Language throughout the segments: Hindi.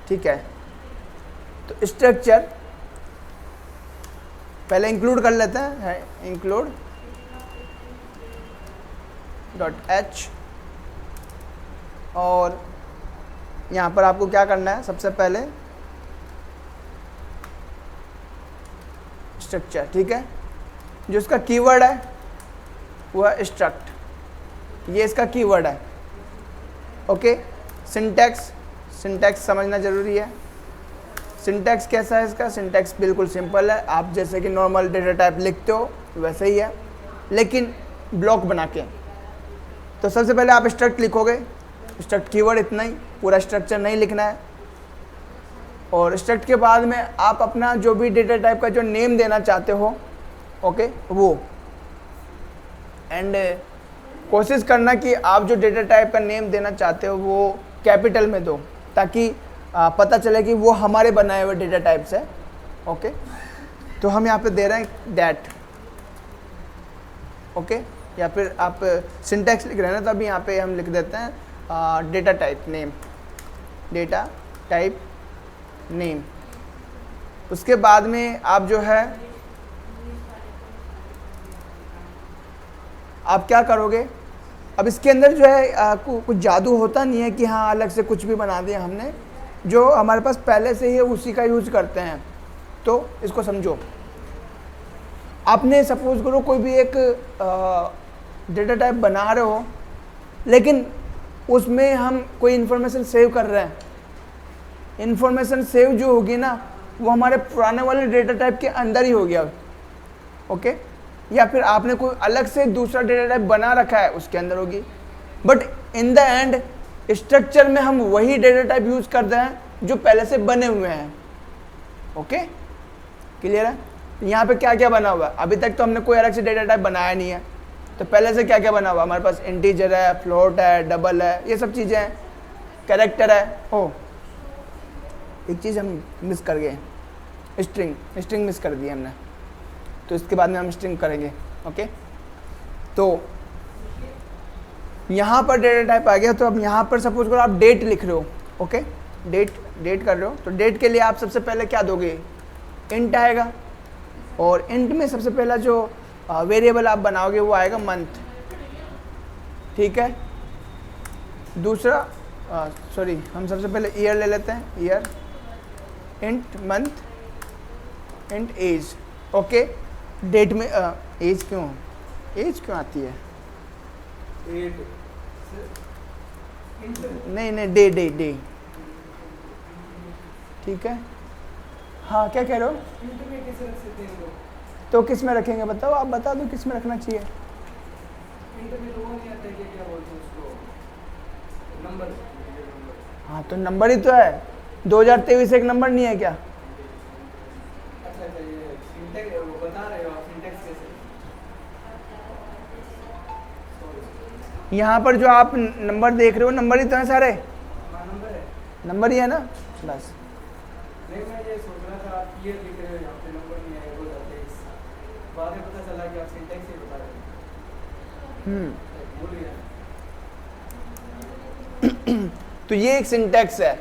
ठीक है। तो स्ट्रक्चर पहले इंक्लूड कर लेते हैं, इंक्लूड .h, और यहाँ पर आपको क्या करना है, सबसे पहले स्ट्रक्चर, ठीक है। जो इसका कीवर्ड है वो है स्ट्रक्ट, ये इसका कीवर्ड है, ओके। सिंटैक्स समझना जरूरी है। सिंटैक्स कैसा है इसका? सिंटैक्स बिल्कुल सिंपल है, आप जैसे कि नॉर्मल डेटा टाइप लिखते हो वैसे ही है, लेकिन ब्लॉक बना के। तो सबसे पहले आप स्ट्रक्ट लिखोगे, स्ट्रक्ट कीवर्ड इतना ही, पूरा स्ट्रक्चर नहीं लिखना है। और स्ट्रक्ट के बाद में आप अपना जो भी डेटा टाइप का जो नेम देना चाहते हो, ओके, वो, एंड कोशिश करना कि आप जो डेटा टाइप का नेम देना चाहते हो वो कैपिटल में दो, ताकि पता चले कि वो हमारे बनाए हुए डेटा टाइप्स है, ओके। तो हम यहाँ पे दे रहे हैं डैट, ओके, या फिर आप सिंटैक्स लिख रहे हैं ना, तो अभी यहाँ पे हम लिख देते हैं data type name, data type name. उसके बाद में आप जो है आप क्या करोगे, अब इसके अंदर जो है कुछ जादू होता नहीं है कि हाँ अलग से कुछ भी बना दिया हमने, जो हमारे पास पहले से ही है उसी का यूज करते हैं। तो इसको समझो, आपने सपोज करो कोई भी एक डेटा टाइप बना रहे हो, लेकिन उसमें हम कोई इन्फॉर्मेशन सेव कर रहे हैं, इन्फॉर्मेशन सेव जो होगी ना वो हमारे पुराने वाले डेटा टाइप के अंदर ही हो गया, ओके, या फिर आपने कोई अलग से दूसरा डेटा टाइप बना रखा है उसके अंदर होगी। But in the end structure में हम वही डेटा टाइप यूज करते हैं जो पहले से बने हुए हैं, ओके, क्लियर है। यहाँ पे क्या क्या बना हुआ है, अभी तक तो हमने कोई अलग से डेटा टाइप बनाया नहीं है, तो पहले से क्या क्या बना हुआ, हमारे पास इंटीजर है, फ्लोट है, डबल है, ये सब चीज़ें हैं, कैरेक्टर है। ओ एक चीज़ हम मिस कर गए, स्ट्रिंग मिस कर दी हमने, तो इसके बाद में हम स्ट्रिंग करेंगे, ओके। तो यहाँ पर डेटा टाइप आ गया, तो अब यहाँ पर सपोज करो आप डेट लिख रहे हो, ओके, डेट कर रहे हो, तो डेट के लिए आप सबसे पहले क्या दोगे, इंट आएगा, और इंट में सबसे पहला जो वेरिएबल आप बनाओगे वो आएगा मंथ, ठीक है। दूसरा हम सबसे पहले ईयर ले लेते हैं, year, int month, int age, okay. Date में एज क्यों आती है, नहीं डे, ठीक है। हाँ क्या कह रहे हो, तो किस में रखेंगे बताओ, आप बता दो किस में रखना चाहिए। हाँ तो नंबर ही तो है, 2023 एक नंबर नहीं है क्या। यहाँ पर जो आप नंबर देख रहे हो नंबर ही तो है सारे, नंबर ही है ना, बस। तो ये एक सिंटैक्स है।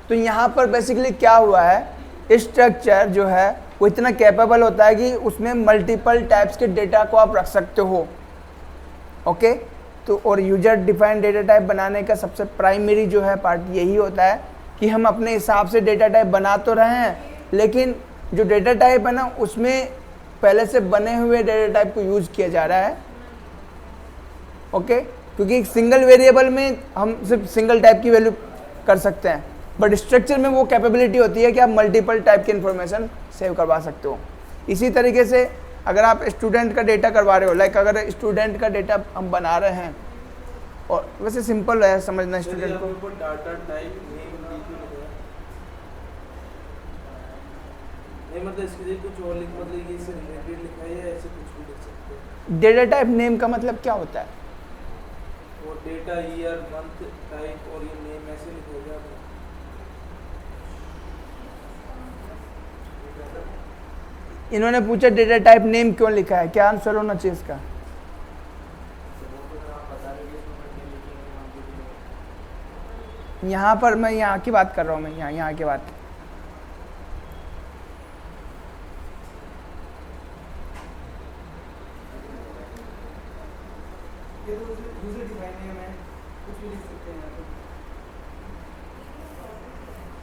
तो यहाँ पर बेसिकली क्या हुआ है, स्ट्रक्चर जो है वो इतना कैपेबल होता है कि उसमें मल्टीपल टाइप्स के डेटा को आप रख सकते हो, ओके। तो और यूजर डिफाइंड डेटा टाइप बनाने का सबसे प्राइमरी जो है पार्ट यही होता है कि हम अपने हिसाब से डेटा टाइप बना तो रहे हैं, लेकिन जो डेटा टाइप है ना उसमें पहले से बने हुए डेटा टाइप को यूज किया जा रहा है, ओके। क्योंकि एक सिंगल वेरिएबल में हम सिर्फ सिंगल टाइप की वैल्यू कर सकते हैं, बट स्ट्रक्चर में वो कैपेबिलिटी होती है कि आप मल्टीपल टाइप की इन्फॉर्मेशन सेव करवा सकते हो। इसी तरीके से अगर आप स्टूडेंट का डेटा करवा रहे हो, लाइक अगर स्टूडेंट का डेटा हम बना रहे हैं, और वैसे सिंपल है समझना स्टूडेंट को, डेटा टाइप नेम का मतलब क्या होता है, वो डेटा ईयर मंथ टाइप और ये नेम ऐसे लिखोगे आप। इन्होंने पूछा डेटा टाइप नेम क्यों लिखा है, क्या आंसर होना चाहिए इसका। यहाँ पर मैं यहाँ की बात कर रहा हूँ, मैं यहाँ की बात।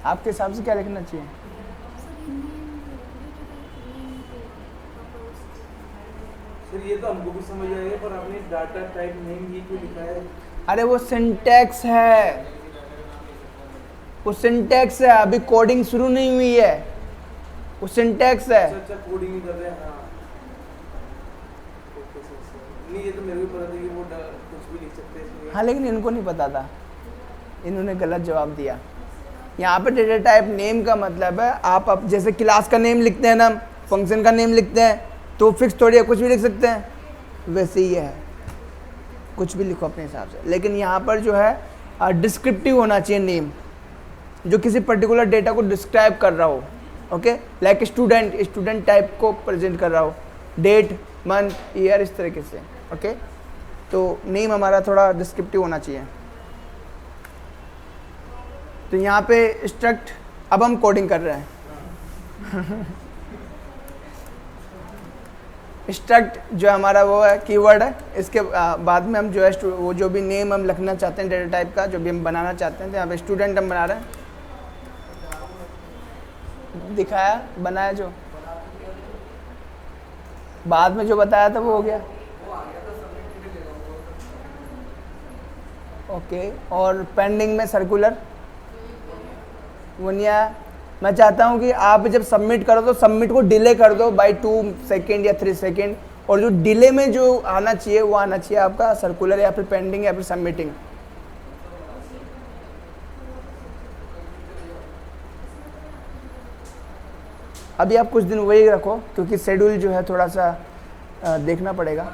आपके हिसाब से क्या लिखना चाहिए? सर ये तो हमको भी समझ आएगा, पर आपने डाटा टाइप नेम ये क्यों लिखा है? अरे वो सिंटैक्स है, वो सिंटैक्स है, अभी कोडिंग शुरू नहीं हुई है, वो सिंटैक्स है। अच्छा कोडिंग ही कर रहे हैं। हाँ ओके सर। नहीं ये तो मेरे को पता था कि वो कुछ भी लिख सकते हैं इसमें। हाँ लेकिन इनको नहीं पता था, इन्होंने गलत जवाब दिया। यहाँ पे डेटा टाइप नेम का मतलब है आप अब जैसे क्लास का नेम लिखते हैं ना, फंक्शन का नेम लिखते हैं, तो फिक्स थोड़ी है, कुछ भी लिख सकते हैं, वैसे ही है, कुछ भी लिखो अपने हिसाब से। लेकिन यहाँ पर जो है डिस्क्रिप्टिव होना चाहिए नेम, जो किसी पर्टिकुलर डेटा को डिस्क्राइब कर रहा हो। Okay, like student, student type को प्रेजेंट कर रहा हो, डेट, मंथ, ईयर, इस तरीके से। ओके, तो नेम हमारा थोड़ा डिस्क्रिप्टिव होना चाहिए। तो यहाँ पे स्ट्रक्ट, अब हम कोडिंग कर रहे हैं। स्ट्रक्ट जो हमारा वो है कीवर्ड है, इसके बाद में हम जो है वो जो भी नेम हम लिखना चाहते हैं डेटा टाइप का, जो भी हम बनाना चाहते हैं, तो यहाँ पे स्टूडेंट हम बना रहे हैं, दिखाया बनाया, जो बाद में जो बताया था वो हो गया। ओके, और पेंडिंग में सर्कुलर वो नहीं आया। मैं चाहता हूँ कि आप जब सबमिट करो तो सबमिट को डिले कर दो बाय 2 सेकेंड या 3 सेकेंड, और जो डिले में जो आना चाहिए वो आना चाहिए आपका सर्कुलर या फिर पेंडिंग या फिर सबमिटिंग। अभी आप कुछ दिन वही रखो, क्योंकि शेड्यूल जो है थोड़ा सा देखना पड़ेगा,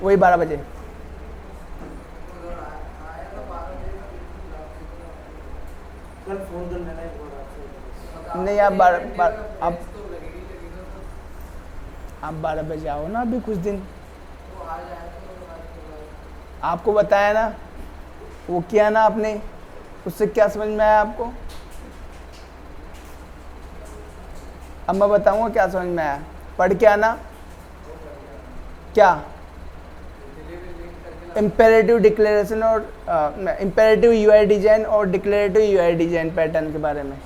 वही 12 बजे। कल फोन कर लेना एक बार आपसे। नहीं आप 12 बजे आओ ना, अभी कुछ दिन आपको बताया ना, वो किया ना आपने, उससे क्या समझ में आया आपको? अब मैं बताऊंगा क्या समझ में आया, पढ़ के आना। क्या इम्पेरेटिव डिक्लेरेशन और इम्पेरेटिव यूआई डिजाइन और डिक्लेरेटिव यूआई डिजाइन पैटर्न के बारे में।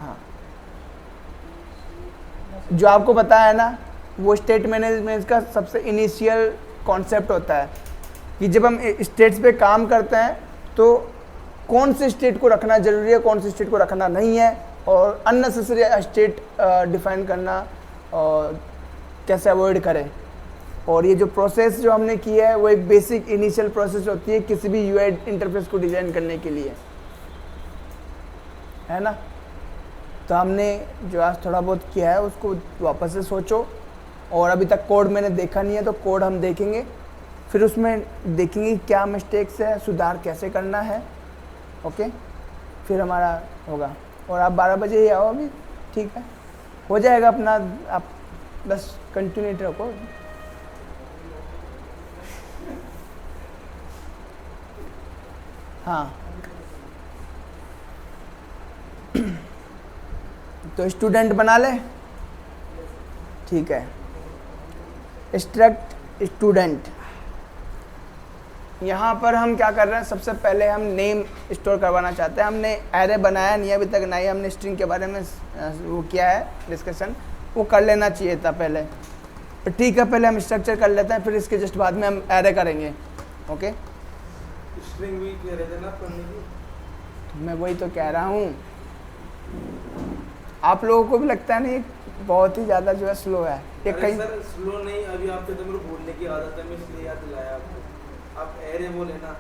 हाँ, जो आपको बताया है ना, वो स्टेट मैनेजमेंट का सबसे इनिशियल कॉन्सेप्ट होता है कि जब हम स्टेट्स पे काम करते हैं तो कौन से स्टेट को रखना जरूरी है, कौन से स्टेट को रखना नहीं है, और अननेसेसरी स्टेट डिफाइन करना और कैसे अवॉइड करें। और ये जो प्रोसेस जो हमने किया है वो एक बेसिक इनिशियल प्रोसेस होती है किसी भी यूआई इंटरफेस को डिज़ाइन करने के लिए, है ना। तो हमने जो आज थोड़ा बहुत किया है उसको वापस से सोचो, और अभी तक कोड मैंने देखा नहीं है तो कोड हम देखेंगे, फिर उसमें देखेंगे क्या मिस्टेक्स है, सुधार कैसे करना है। ओके, फिर हमारा होगा। और आप 12 बजे ही आओ अभी, ठीक है, हो जाएगा अपना, आप बस कंटिन्यूट रखो। हाँ, तो स्टूडेंट बना ले, ठीक है। स्ट्रक्ट स्टूडेंट, यहाँ पर हम क्या कर रहे हैं, सबसे पहले हम नेम स्टोर करवाना चाहते हैं। हमने एरे बनाया नहीं अभी तक, ना ही हमने स्ट्रिंग के बारे में वो किया है डिस्कशन, वो कर लेना चाहिए था पहले। तो ठीक है, पहले हम स्ट्रक्चर कर लेते हैं, फिर इसके जस्ट बाद में हम एरे करेंगे। ओके, स्ट्रिंग भी कह रहे थे ना पढ़ने की। मैं वही तो कह रहा हूँ, आप लोगों को भी लगता है नहीं बहुत ही ज़्यादा जो है स्लो है ये कहीं। सर स्लो नहीं, अभी आपके तो मेरे को बोलने की आदत है, मैं इसलिए याद दिलाया आपको। आप एरे बोले ना,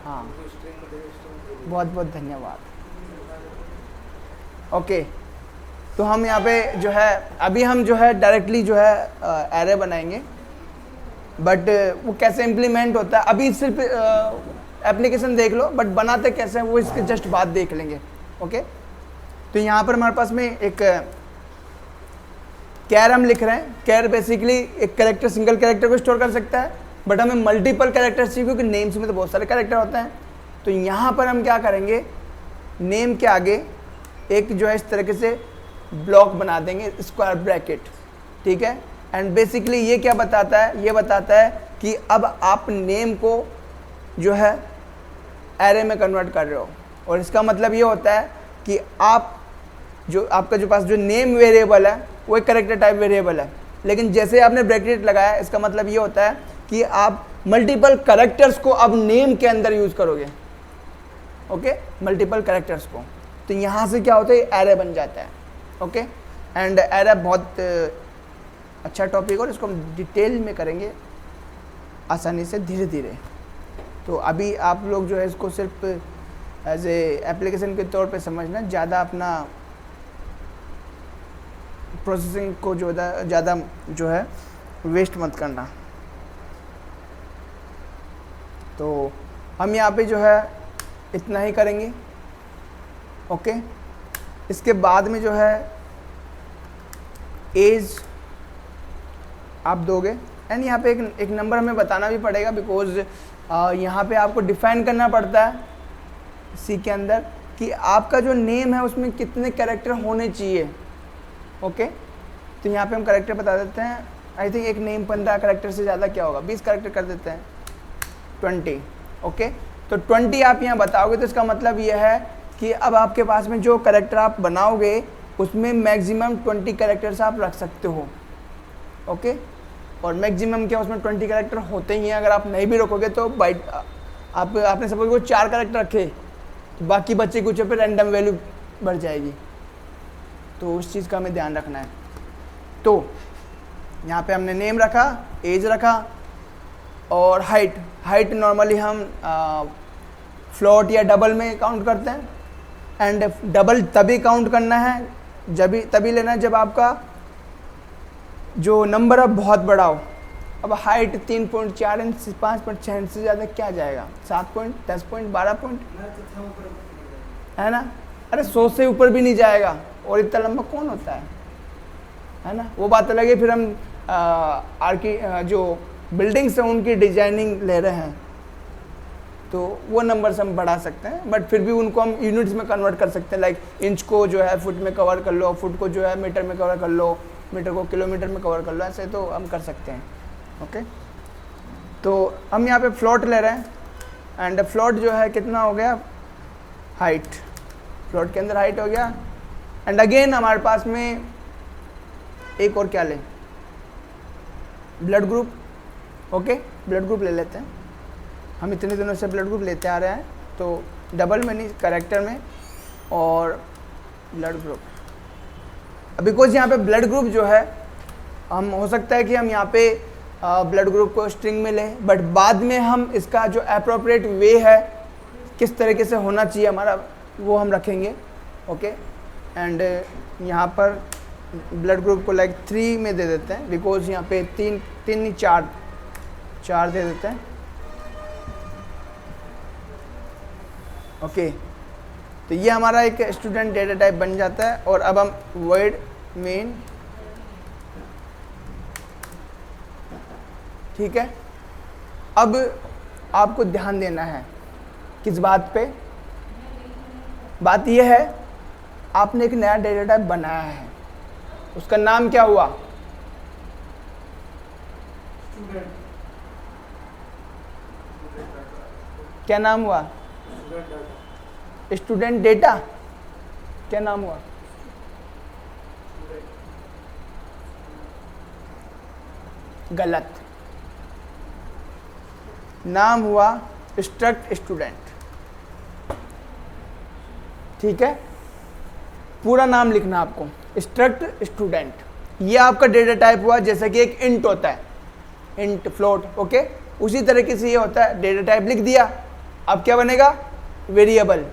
हाँ, तो स्ट्रिंग में स्ट्रिंग। बहुत बहुत धन्यवाद। ओके, तो हम यहाँ पे जो है अभी हम जो है डायरेक्टली जो है एरे बनाएंगे, बट वो कैसे इम्प्लीमेंट होता है अभी सिर्फ एप्लीकेशन देख लो, बट बनाते कैसे हैं वो इसके जस्ट बाद देख लेंगे। ओके, तो यहाँ पर हमारे पास में एक कैर हम लिख रहे हैं। कैर बेसिकली एक कैरेक्टर, सिंगल कैरेक्टर को स्टोर कर सकता है, बट हमें मल्टीपल कैरेक्टर चाहिए क्योंकि नेम्स में तो बहुत सारे कैरेक्टर होते हैं। तो यहाँ पर हम क्या करेंगे, नेम के आगे एक जो है इस तरीके से ब्लॉक बना देंगे, स्क्वायर ब्रैकेट, ठीक है। एंड बेसिकली ये क्या बताता है, ये बताता है कि अब आप नेम को जो है एरे में कन्वर्ट कर रहे हो। और इसका मतलब ये होता है कि आप जो आपका जो पास जो नेम वेरिएबल है वो एक कैरेक्टर टाइप वेरिएबल है, लेकिन जैसे आपने ब्रैकेट लगाया इसका मतलब ये होता है कि आप मल्टीपल कैरेक्टर्स को अब नेम के अंदर यूज़ करोगे, ओके, मल्टीपल कैरेक्टर्स को। तो यहाँ से क्या होता है, एरे बन जाता है, ओके। एंड एरे बहुत अच्छा टॉपिक और इसको हम डिटेल में करेंगे आसानी से धीरे धीरे। तो अभी आप लोग जो है इसको सिर्फ एज ए एप्लीकेशन के तौर पे समझना, ज़्यादा अपना प्रोसेसिंग को ज़्यादा जो है वेस्ट मत करना। तो हम यहाँ पे जो है इतना ही करेंगे, ओके। इसके बाद में जो है एज आप दोगे एंड यहाँ पे एक नंबर हमें बताना भी पड़ेगा, बिकॉज यहाँ पे आपको डिफाइन करना पड़ता है सी के अंदर कि आपका जो नेम है उसमें कितने कैरेक्टर होने चाहिए, ओके। तो यहाँ पे हम कैरेक्टर बता देते हैं। आई थिंक एक नेम 15 कैरेक्टर से ज़्यादा क्या होगा, 20 कैरेक्टर कर देते हैं, 20, ओके। तो 20 आप यहाँ बताओगे तो इसका मतलब ये है कि अब आपके पास में जो कैरेक्टर आप बनाओगे उसमें मैक्सिमम 20 कैरेक्टर्स आप रख सकते हो, ओके। और मैक्सिमम क्या उसमें 20 कैरेक्टर होते ही हैं। अगर आप नहीं भी रखोगे तो बाइट आपने सपोज वो 4 कैरेक्टर रखे तो बाकी बच्चे कुछ पे रैंडम वैल्यू बढ़ जाएगी, तो उस चीज़ का हमें ध्यान रखना है। तो यहाँ पे हमने नेम रखा, एज रखा और हाइट नॉर्मली हम फ्लोट या डबल में काउंट करते हैं। एंड डबल तभी काउंट करना है तभी लेना है जब आपका जो नंबर अब बहुत बड़ा हो। अब हाइट 3.4 इंच 5.6 इंच से ज़्यादा क्या जाएगा, 7 पॉइंट 10 पॉइंट 12 पॉइंट है ना। अरे 100 से ऊपर भी नहीं जाएगा, और इतना लंबा कौन होता है ना। वो बात अलग है। फिर हम जो बिल्डिंग्स हैं उनकी डिजाइनिंग ले रहे हैं तो वो नंबर्स हम बढ़ा सकते हैं, बट फिर भी उनको हम यूनिट्स में कन्वर्ट कर सकते हैं। लाइक इंच को जो है फुट में कवर कर लो, फुट को जो है मीटर में कवर कर लो, मीटर को किलोमीटर में कवर कर लो, ऐसे तो हम कर सकते हैं, ओके। तो हम यहाँ पे फ्लोट ले रहे हैं एंड फ्लोट जो है कितना हो गया, हाइट, फ्लोट के अंदर हाइट हो गया। एंड अगेन हमारे पास में एक और क्या लें, blood group, okay. Blood group ले लेते हैं, हम इतने दिनों से ब्लड ग्रुप लेते आ रहे हैं, तो डबल में नहीं कैरेक्टर में और ब्लड ग्रुप। बिकॉज यहाँ पे ब्लड ग्रुप जो है हम हो सकता है कि हम यहाँ पे ब्लड ग्रुप को स्ट्रिंग में लें, बट बाद में हम इसका जो अप्रोप्रिएट वे है किस तरीके से होना चाहिए हमारा वो हम रखेंगे, ओके। एंड यहाँ पर ब्लड ग्रुप को लाइक 3 में दे देते हैं, बिकॉज यहाँ पे 3 नहीं 4 दे देते हैं, ओके। तो ये हमारा एक स्टूडेंट डेटा टाइप बन जाता है। और अब हम वर्ड मेन, ठीक है। अब आपको ध्यान देना है किस बात पे, बात यह है आपने एक नया डेटा टाइप बनाया है, उसका नाम क्या हुआ, क्या नाम हुआ, स्टूडेंट डेटा, क्या नाम हुआ, गलत, नाम हुआ स्ट्रक्ट स्टूडेंट, ठीक है। पूरा नाम लिखना आपको, स्ट्रक्ट स्टूडेंट। ये आपका डेटा टाइप हुआ, जैसे कि एक इंट होता है, इंट फ्लोट, ओके। उसी तरीके से ये होता है, डेटा टाइप लिख दिया, अब क्या बनेगा, वेरिएबल।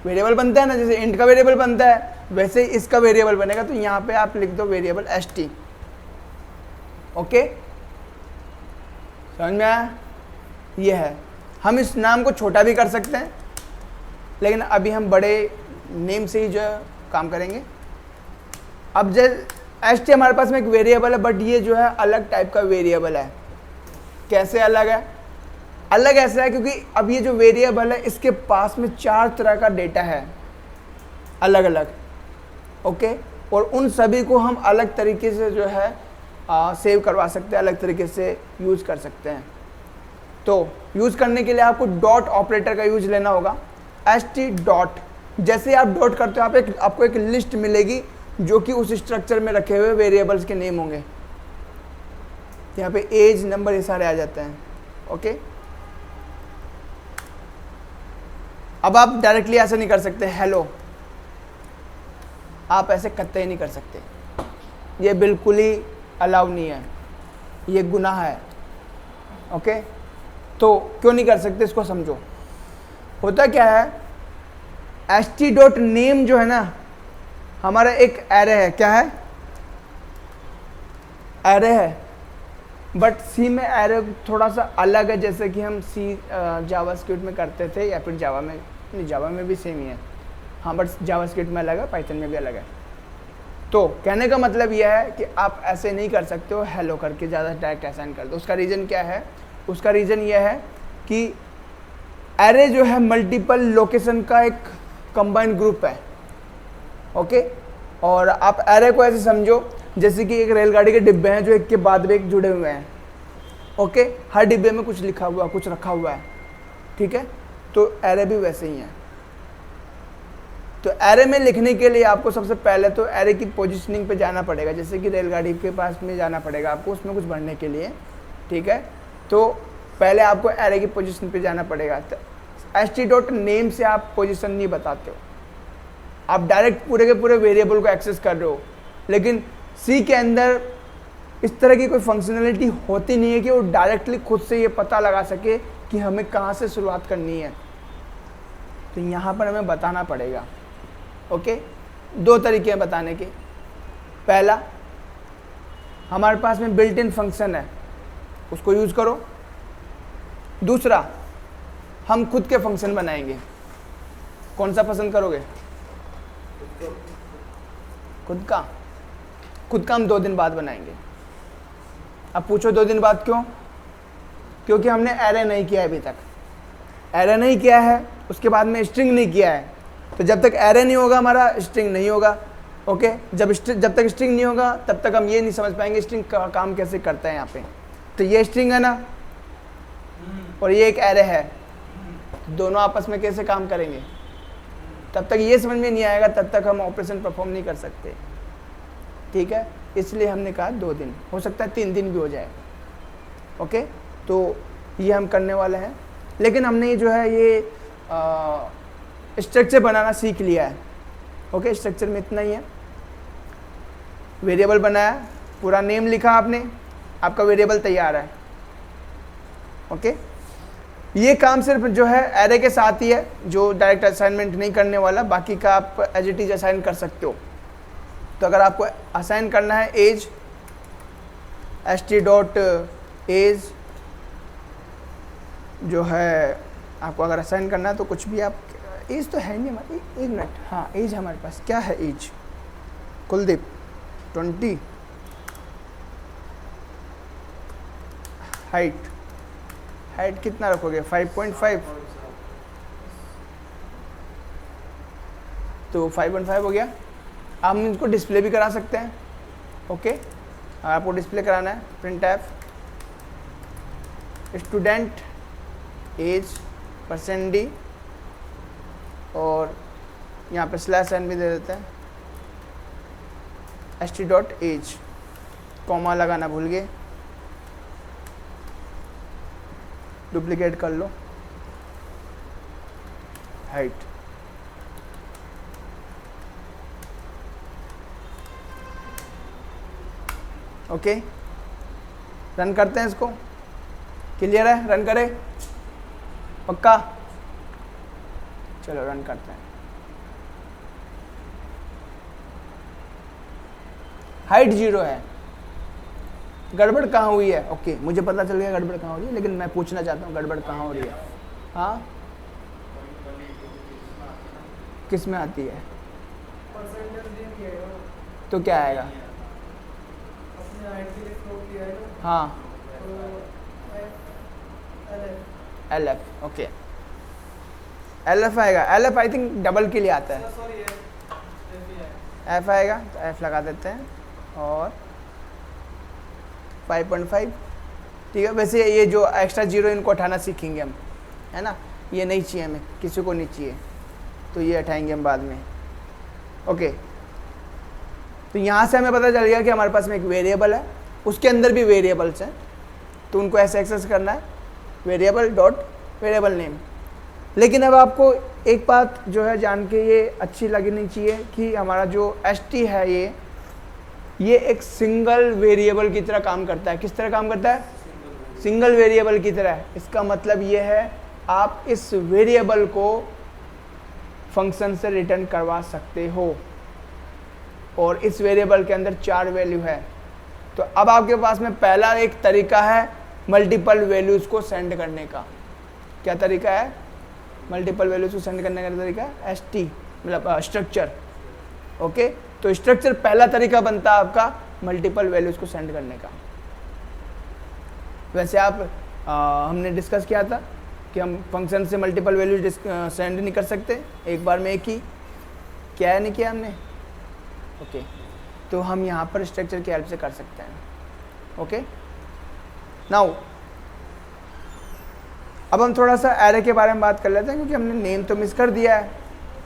वेरिएबल बनता है ना, जैसे इंट का वेरिएबल बनता है वैसे इसका वेरिएबल बनेगा। तो यहाँ पे आप लिख दो वेरिएबल st, ओके। समझ में आया, ये है। हम इस नाम को छोटा भी कर सकते हैं, लेकिन अभी हम बड़े नेम से ही जो काम करेंगे। अब जैसे st हमारे पास में एक वेरिएबल है, बट ये जो है अलग टाइप का वेरिएबल है। कैसे अलग है? अलग ऐसा है क्योंकि अब ये जो वेरिएबल है इसके पास में 4 तरह का डेटा है अलग अलग, ओके, और उन सभी को हम अलग तरीके से जो है सेव करवा सकते हैं, अलग तरीके से यूज़ कर सकते हैं। तो यूज़ करने के लिए आपको डॉट ऑपरेटर का यूज लेना होगा। st डॉट, जैसे आप डॉट करते हो आपको एक लिस्ट मिलेगी जो कि उस स्ट्रक्चर में रखे हुए वेरिएबल्स के नेम होंगे। यहाँ पे एज, नंबर, ये सारे आ जाते हैं, ओके। अब आप डायरेक्टली ऐसा नहीं कर सकते हेलो, आप ऐसे कतई नहीं कर सकते, ये बिल्कुल ही अलाउ नहीं है, ये गुनाह है, ओके। तो क्यों नहीं कर सकते इसको समझो। होता क्या है, st.name जो है ना हमारा एक एरे है, क्या है? एरे है, बट सी में एरे थोड़ा सा अलग है, जैसे कि हम सी जावास्क्रिप्ट में करते थे या फिर जावा में, नहीं जावा में भी सेम ही है, हाँ, बट जावास्क्रिप्ट में अलग है, पाइथन में भी अलग है। तो कहने का मतलब यह है कि आप ऐसे नहीं कर सकते हो हेलो करके ज़्यादा डायरेक्ट असाइन कर दो। उसका रीज़न क्या है? उसका रीज़न यह है कि एरे जो है मल्टीपल लोकेशन का एक कंबाइंड ग्रुप है, ओके। और आप एरे को ऐसे समझो जैसे कि एक रेलगाड़ी के डिब्बे हैं जो एक के बाद में एक जुड़े हुए हैं, ओके। हर डिब्बे में कुछ लिखा हुआ, कुछ रखा हुआ है, ठीक है। तो एरे भी वैसे ही है। तो एरे में लिखने के लिए आपको सबसे पहले तो एरे की पोजीशनिंग पे जाना पड़ेगा, जैसे कि रेलगाड़ी के पास में जाना पड़ेगा आपको उसमें कुछ भरने के लिए, ठीक है। तो पहले आपको एरे की पोजीशन पे जाना पड़ेगा। तो st.name से आप पोजीशन नहीं बताते हो, आप डायरेक्ट पूरे के पूरे वेरिएबल को एक्सेस कर रहे हो। लेकिन सी के अंदर इस तरह की कोई फंक्शनैलिटी होती नहीं है कि वो डायरेक्टली खुद से ये पता लगा सके कि हमें कहाँ से शुरुआत करनी है। तो यहाँ पर हमें बताना पड़ेगा, ओके। 2 तरीके हैं बताने के। पहला, हमारे पास में बिल्ट इन फंक्शन है, उसको यूज़ करो। दूसरा, हम खुद के फंक्शन बनाएंगे। कौन सा पसंद करोगे? खुद का हम 2 दिन बाद बनाएंगे। अब पूछो 2 दिन बाद क्यों? क्योंकि हमने एरे नहीं किया है अभी तक। एरे नहीं किया है, उसके बाद में स्ट्रिंग नहीं किया है। तो जब तक एरे नहीं होगा हमारा स्ट्रिंग नहीं होगा, ओके। जब तक स्ट्रिंग नहीं होगा तब तक हम ये नहीं समझ पाएंगे स्ट्रिंग का काम कैसे करता है यहाँ पे। तो ये स्ट्रिंग है ना, और ये एक एरे है, दोनों आपस में कैसे काम करेंगे? तब तक ये समझ में नहीं आएगा, तब तक हम ऑपरेशन परफॉर्म नहीं कर सकते, ठीक है। इसलिए हमने कहा 2 दिन, हो सकता है 3 दिन भी हो जाए, ओके। तो ये हम करने वाले हैं। लेकिन हमने ये जो है ये स्ट्रक्चर बनाना सीख लिया है, ओके। स्ट्रक्चर में इतना ही है, वेरिएबल बनाया, पूरा नेम लिखा आपने, आपका वेरिएबल तैयार है, ओके। ये काम सिर्फ जो है एरे के साथ ही है, जो डायरेक्ट असाइनमेंट नहीं करने वाला, बाकी का आप एज इट इज असाइन कर सकते हो। तो अगर आपको असाइन करना है एज, st.age जो है आपको अगर असाइन करना है तो कुछ भी आप, एज तो है नहीं हमारी, 1 मिनट, हाँ एज हमारे पास क्या है? एज कुलदीप 20, हाइट कितना रखोगे? 5.5, तो 5.5 हो गया। आप इनको डिस्प्ले भी करा सकते हैं, ओके। आपको डिस्प्ले कराना है printf स्टूडेंट एज %d और यहाँ पे /n भी दे देते हैं, st.age, कॉमा लगाना भूल गए, डुप्लीकेट कर लो, हाइट, ओके। रन करते हैं इसको, क्लियर है? रन करें पक्का? चलो रन करते हैं। हाइट 0 है, गड़बड़ कहाँ हुई है? ओके, मुझे पता चल गया गड़बड़ कहाँ हो रही है, लेकिन मैं पूछना चाहता हूँ गड़बड़ कहाँ हो रही है। हाँ, किस में आती है? तो क्या आएगा? हाँ, L F, okay L F आएगा। L F I think double के लिए आता है, सॉरी एफ आएगा तो एफ लगा देते हैं और 5.5, ठीक है। वैसे ये जो एक्स्ट्रा जीरो इनको हटाना सीखेंगे हम, है ना, ये नहीं चाहिए हमें, किसी को नहीं चाहिए, तो ये हटाएंगे हम बाद में, ओके। तो यहाँ से हमें पता चल गया कि हमारे पास में एक वेरिएबल है, उसके अंदर भी वेरिएबल्स हैं, तो उनको ऐसे एक्सेस करना है, वेरिएबल डॉट वेरिएबल नेम। लेकिन अब आपको एक बात जो है जान के ये अच्छी लगनी चाहिए कि हमारा जो st है ये एक सिंगल वेरिएबल की तरह काम करता है। किस तरह काम करता है? सिंगल वेरिएबल की तरह। इसका मतलब ये है आप इस वेरिएबल को फंक्शन से रिटर्न करवा सकते हो और इस वेरिएबल के अंदर 4 वैल्यू है। तो अब आपके पास में पहला एक तरीका है मल्टीपल वैल्यूज़ को सेंड करने का। क्या तरीका है? मल्टीपल वैल्यूज़ को सेंड करने का तरीका है st, मतलब स्ट्रक्चर, ओके। तो स्ट्रक्चर पहला तरीका बनता है आपका मल्टीपल वैल्यूज़ को सेंड करने का। वैसे आप हमने डिस्कस किया था कि हम फंक्शन से मल्टीपल वैल्यूज सेंड नहीं कर सकते, एक बार में एक ही। क्या नहीं किया हमने, ओके। तो हम यहाँ पर स्ट्रक्चर की हेल्प से कर सकते हैं, ओके। नाउ अब हम थोड़ा सा एरे के बारे में बात कर लेते हैं, क्योंकि हमने नेम तो मिस कर दिया है।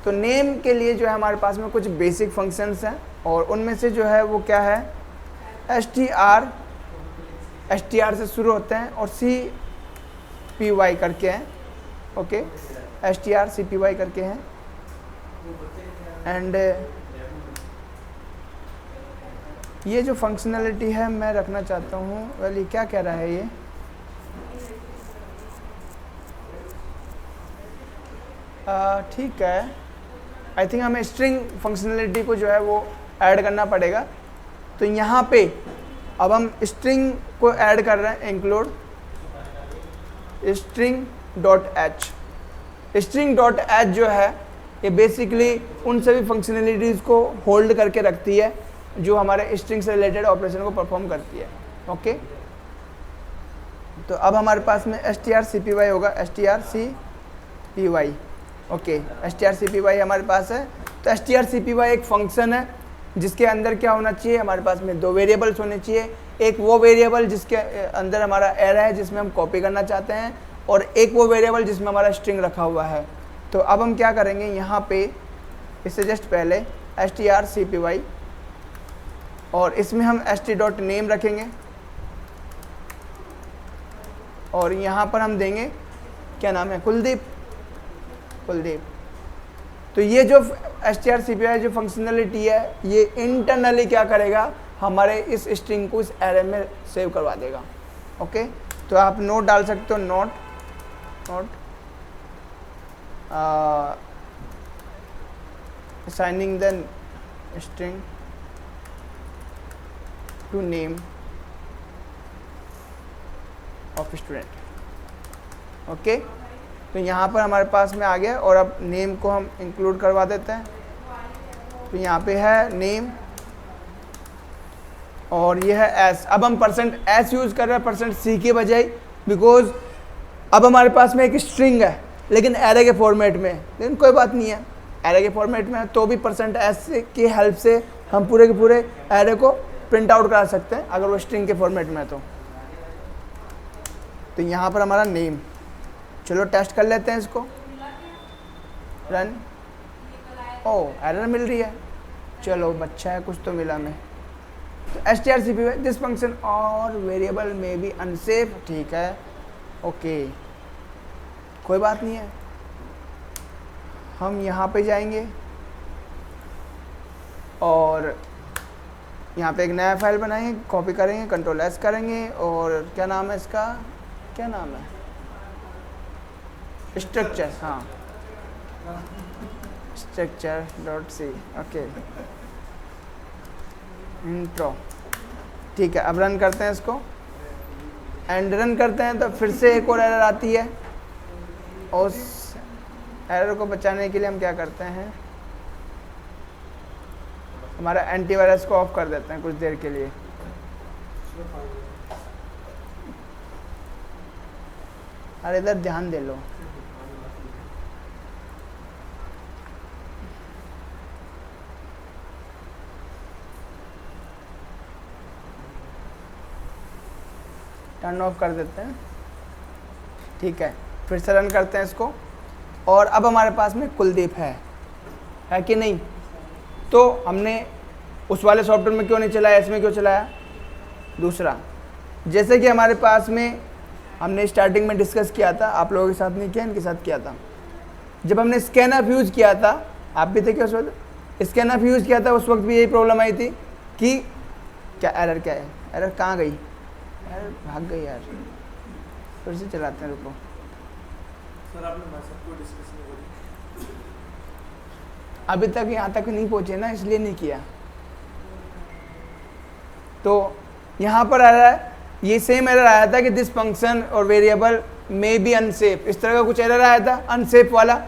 तो नेम के लिए जो है हमारे पास में कुछ बेसिक फंक्शंस हैं और उनमें से जो है वो क्या है, str से शुरू होते हैं और cpy करके हैं, ओके। str cpy करके हैं एंड ये जो फंक्शनलिटी है मैं रखना चाहता हूँ, वेल ये क्या कह रहा है ये, ठीक है। आई थिंक हमें स्ट्रिंग फंक्शनलिटी को जो है वो ऐड करना पड़ेगा। तो यहाँ पे अब हम स्ट्रिंग को ऐड कर रहे हैं, include string dot H. String dot H जो है ये बेसिकली उन सभी फंक्शनलिटीज़ को होल्ड करके रखती है जो हमारे स्ट्रिंग से रिलेटेड ऑपरेशन को परफॉर्म करती है, ओके। तो अब हमारे पास में strcpy होगा, strcpy, ओके। strcpy हमारे पास है। तो strcpy एक फंक्शन है जिसके अंदर क्या होना चाहिए, हमारे पास में 2 वेरिएबल्स होने चाहिए। एक वो वेरिएबल जिसके अंदर हमारा एरे है जिसमें हम कॉपी करना चाहते हैं, और एक वो वेरिएबल जिसमें हमारा स्ट्रिंग रखा हुआ है। तो अब हम क्या करेंगे, यहाँ पे इससे जस्ट पहले strcpy और इसमें हम st.name रखेंगे और यहाँ पर हम देंगे क्या नाम है, कुलदीप। तो ये जो strcpy जो फंक्शनलिटी है ये इंटरनली क्या करेगा, हमारे इस स्ट्रिंग को इस एरे में सेव करवा देगा, ओके। तो आप नोट डाल सकते हो, note assigning the string to name of student, okay. तो यहाँ पर हमारे पास में आ गया और अब नेम को हम इंक्लूड करवा देते हैं। तो यहाँ पे है नेम और ये है एस। अब हम %s यूज़ कर रहे हैं %c के बजाय, बिकॉज अब हमारे पास में एक स्ट्रिंग है लेकिन एरे के फॉर्मेट में। लेकिन कोई बात नहीं है, एरे के फॉर्मेट में है तो भी %s की हेल्प से हम पूरे के पूरे एरे को प्रिंट आउट करा सकते हैं अगर वो स्ट्रिंग के फॉर्मेट में है तो यहाँ पर हमारा नेम, चलो टेस्ट कर लेते हैं इसको, रन। ओह एरर मिल रही है, चलो अच्छा है, कुछ तो मिला हमें। तो strcpy दिस फंक्शन और वेरिएबल में भी अनसेफ, ठीक है, ओके, कोई बात नहीं है। हम यहाँ पे जाएंगे और यहाँ पे एक नया फाइल बनाएंगे, कॉपी करेंगे, Ctrl+S करेंगे और क्या नाम है इसका, क्या नाम है, स्ट्रक्चर, हाँ structure.c, ओके, इंट्रो, ठीक है। अब रन करते हैं इसको एंड रन करते हैं तो फिर से एक और एरर आती है। और उस एरर को बचाने के लिए हम क्या करते हैं, हमारा एंटीवायरस को ऑफ कर देते हैं कुछ देर के लिए। अरे इधर ध्यान दे लो। टर्न ऑफ कर देते हैं, ठीक है। फिर से रन करते हैं इसको, और अब हमारे पास में कुलदीप है कि नहीं। तो हमने उस वाले सॉफ्टवेयर में क्यों नहीं चलाया, इसमें क्यों चलाया। दूसरा, जैसे कि हमारे पास में हमने स्टार्टिंग में डिस्कस किया था, आप लोगों के साथ नहीं किया, इनके साथ किया था, जब हमने स्कैनअप यूज़ किया था, आप भी थे क्या उस वक्त, स्कैनअप यूज़ किया था, उस वक्त भी यही प्रॉब्लम आई थी कि क्या एरर, क्या है एरर, कहाँ गई एरर, भाग गई यार, फिर से चलाते हैं, रुको। सर आपने सबको डिस्कस नहीं करी, अभी तक यहाँ तक नहीं पहुँचे ना, इसलिए नहीं किया। तो यहाँ पर आ रहा है, ये सेम एरर आया था कि दिस फंक्शन और वेरिएबल मे बी अनसेफ, इस तरह का कुछ एरर आया था अनसेफ वाला,